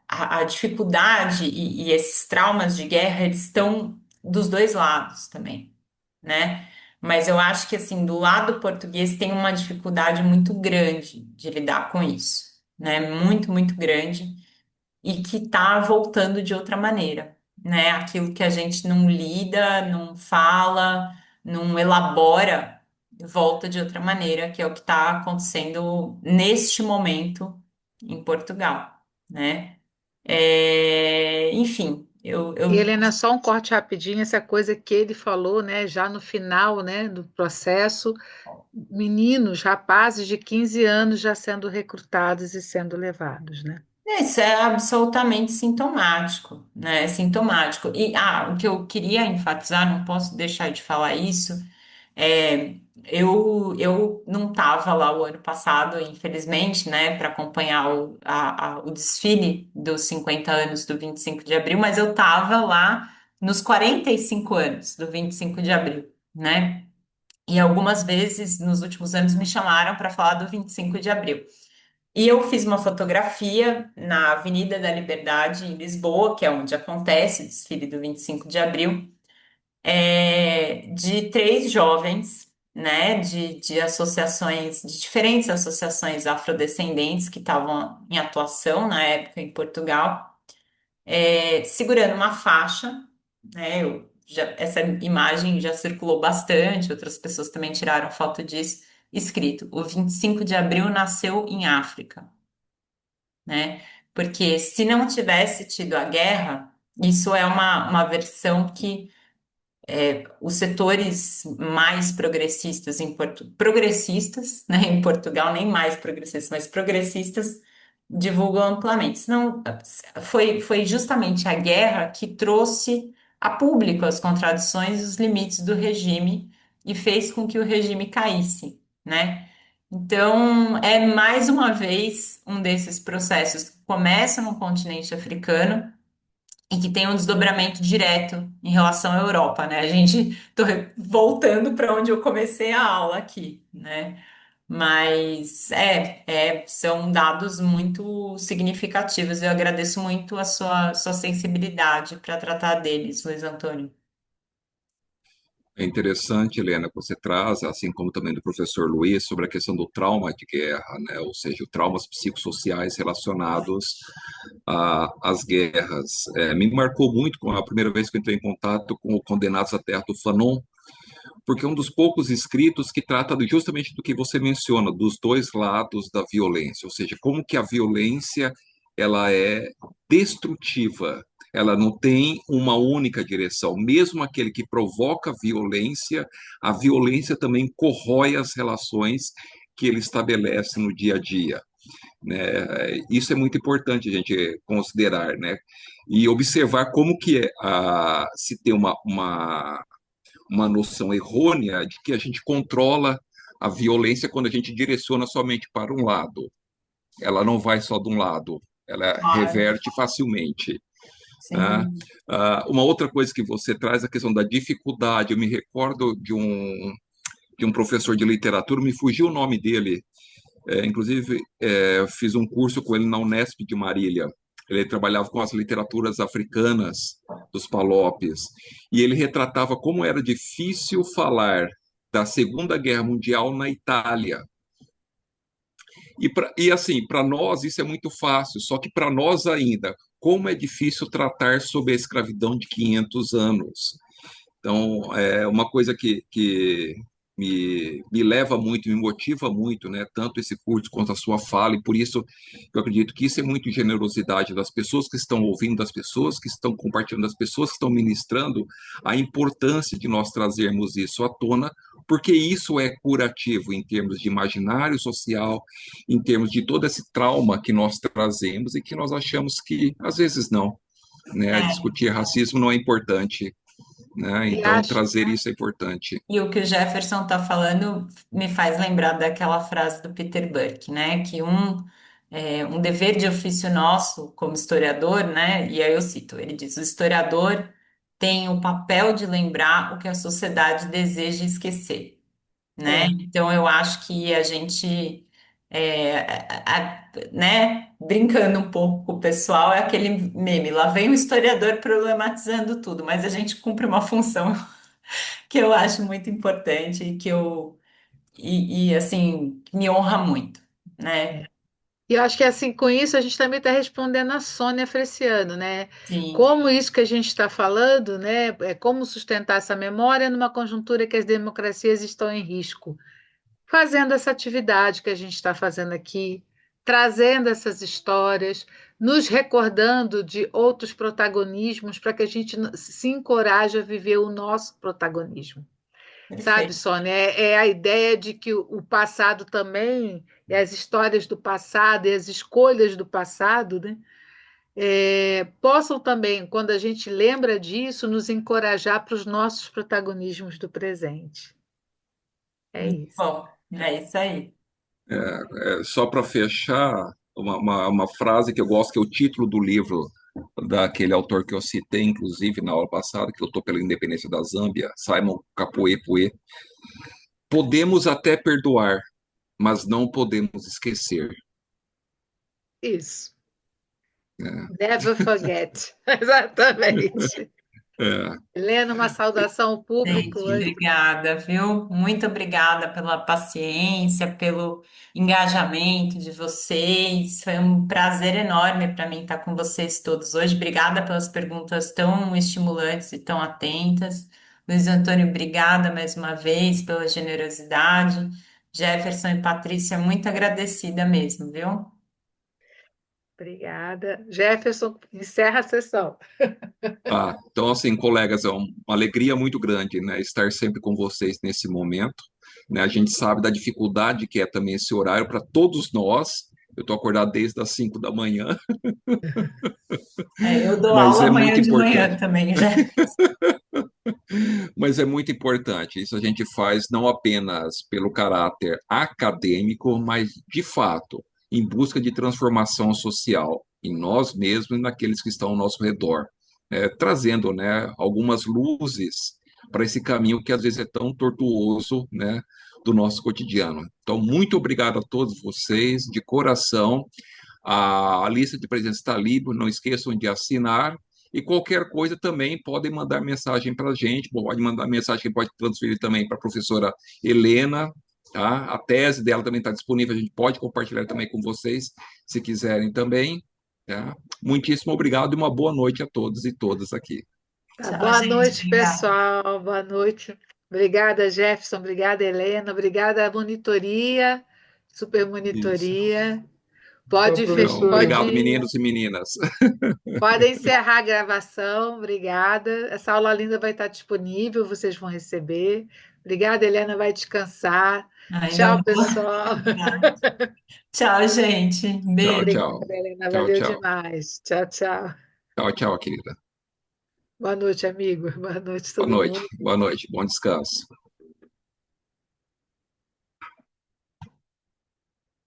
a dificuldade e esses traumas de guerra, eles estão dos dois lados também, né? Mas eu acho que assim, do lado português tem uma dificuldade muito grande de lidar com isso, né? Muito, muito grande e que está voltando de outra maneira, né? Aquilo que a gente não lida, não fala, não elabora, volta de outra maneira, que é o que está acontecendo neste momento em Portugal, né? Enfim, E Helena, só um corte rapidinho, essa coisa que ele falou, né, já no final, né, do processo, meninos, rapazes de 15 anos já sendo recrutados e sendo levados, né? isso é absolutamente sintomático, né? Sintomático. E o que eu queria enfatizar, não posso deixar de falar isso, é, eu não estava lá o ano passado, infelizmente, né, para acompanhar o desfile dos 50 anos do 25 de abril, mas eu estava lá nos 45 anos do 25 de abril, né? E algumas vezes nos últimos anos me chamaram para falar do 25 de abril. E eu fiz uma fotografia na Avenida da Liberdade, em Lisboa, que é onde acontece o desfile do 25 de abril, de três jovens, né, de associações, de diferentes associações afrodescendentes que estavam em atuação na época em Portugal, segurando uma faixa, né, essa imagem já circulou bastante, outras pessoas também tiraram foto disso, escrito: o 25 de abril nasceu em África, né? Porque se não tivesse tido a guerra, isso é uma versão que os setores mais progressistas progressistas, né, em Portugal, nem mais progressistas, mas progressistas, divulgam amplamente. Senão, foi justamente a guerra que trouxe a público as contradições e os limites do regime e fez com que o regime caísse, né? Então, é mais uma vez um desses processos que começa no continente africano e que tem um desdobramento direto em relação à Europa, né? A gente tô voltando para onde eu comecei a aula aqui, né? Mas são dados muito significativos. Eu agradeço muito a sua sensibilidade para tratar deles, Luiz Antônio. É interessante, Helena, que você traz, assim como também do professor Luiz, sobre a questão do trauma de guerra, né? Ou seja, traumas psicossociais relacionados às guerras. Me marcou muito com a primeira vez que eu entrei em contato com o Condenados à Terra do Fanon, porque é um dos poucos escritos que trata justamente do que você menciona, dos dois lados da violência, ou seja, como que a violência ela é destrutiva, ela não tem uma única direção. Mesmo aquele que provoca violência, a violência também corrói as relações que ele estabelece no dia a dia, né? Isso é muito importante a gente considerar, né? E observar como que se tem uma noção errônea de que a gente controla a violência quando a gente direciona somente para um lado. Ela não vai só de um lado, ela Claro. reverte facilmente. Sem Né? dúvida. Uma outra coisa que você traz é a questão da dificuldade. Eu me recordo de um professor de literatura, me fugiu o nome dele, inclusive fiz um curso com ele na Unesp de Marília. Ele trabalhava com as literaturas africanas dos Palopes, e ele retratava como era difícil falar da Segunda Guerra Mundial na Itália. E assim, para nós isso é muito fácil, só que para nós ainda, como é difícil tratar sobre a escravidão de 500 anos. Então, é uma coisa que me leva muito, me motiva muito, né? Tanto esse curso quanto a sua fala, e por isso eu acredito que isso é muito generosidade das pessoas que estão ouvindo, das pessoas que estão compartilhando, das pessoas que estão ministrando, a importância de nós trazermos isso à tona, porque isso é curativo em termos de imaginário social, em termos de todo esse trauma que nós trazemos e que nós achamos que às vezes não, né? É, Discutir racismo não é importante, né? E Então, acho, trazer isso é importante. e o que o Jefferson está falando me faz lembrar daquela frase do Peter Burke, né? Que um dever de ofício nosso como historiador, né? E aí eu cito, ele diz: o historiador tem o papel de lembrar o que a sociedade deseja esquecer, né? é, Então eu acho que a gente, né? Brincando um pouco com o pessoal, é aquele meme, lá vem o historiador problematizando tudo, mas a gente cumpre uma função que eu acho muito importante e assim, me honra muito, né? é. E eu acho que assim, com isso a gente também está respondendo a Sônia Freciano, né? Sim, Como isso que a gente está falando, né? É como sustentar essa memória numa conjuntura que as democracias estão em risco. Fazendo essa atividade que a gente está fazendo aqui, trazendo essas histórias, nos recordando de outros protagonismos para que a gente se encoraje a viver o nosso protagonismo. Sabe, Perfeito. Sônia, é a ideia de que o passado também, e as histórias do passado e as escolhas do passado, né, possam também, quando a gente lembra disso, nos encorajar para os nossos protagonismos do presente. É Muito isso. bom. É isso aí. Só para fechar, uma frase que eu gosto, que é o título do livro daquele autor que eu citei, inclusive, na aula passada, que lutou pela independência da Zâmbia, Simon Kapuê-Puê. Podemos até perdoar, mas não podemos esquecer. Isso. É, Never forget. Exatamente. é, Helena, uma saudação ao público Gente, hoje. obrigada, viu? Muito obrigada pela paciência, pelo engajamento de vocês. Foi um prazer enorme para mim estar com vocês todos hoje. Obrigada pelas perguntas tão estimulantes e tão atentas. Luiz Antônio, obrigada mais uma vez pela generosidade. Jefferson e Patrícia, muito agradecida mesmo, viu? Obrigada. Jefferson, encerra a sessão. então, assim, colegas, é uma alegria muito grande, né, estar sempre com vocês nesse momento, né? A gente sabe da dificuldade que é também esse horário para todos nós. Eu estou acordado desde as 5 da manhã, Eu dou mas aula é amanhã muito de manhã importante. também, já. Mas é muito importante. Isso a gente faz não apenas pelo caráter acadêmico, mas de fato em busca de transformação social em nós mesmos e naqueles que estão ao nosso redor, trazendo, né, algumas luzes para esse caminho que às vezes é tão tortuoso, né, do nosso cotidiano. Então, muito obrigado a todos vocês, de coração. A lista de presença está ali, não esqueçam de assinar. E qualquer coisa também podem mandar mensagem para a gente, pode mandar mensagem que pode transferir também para a professora Helena, tá? A tese dela também está disponível, a gente pode compartilhar também com vocês, se quiserem também, tá? Muitíssimo obrigado e uma boa noite a todos e todas aqui. Tá, Tchau, boa gente. noite, Obrigada. pessoal. Boa noite. Obrigada, Jefferson. Obrigada, Helena. Obrigada, monitoria, super Isso. monitoria. Tchau, Então, professora. obrigado, meninos e meninas. Pode encerrar a gravação. Obrigada. Essa aula linda vai estar disponível, vocês vão receber. Obrigada, Helena. Vai descansar. Ainda Tchau, vou. pessoal. Tchau, gente. Tchau, Beijo. tchau. Obrigada, Helena. Tchau, Valeu tchau. demais. Tchau, tchau. Tchau, tchau, querida. Boa noite, amigo. Boa noite, Boa todo noite. mundo. Boa noite. Bom descanso.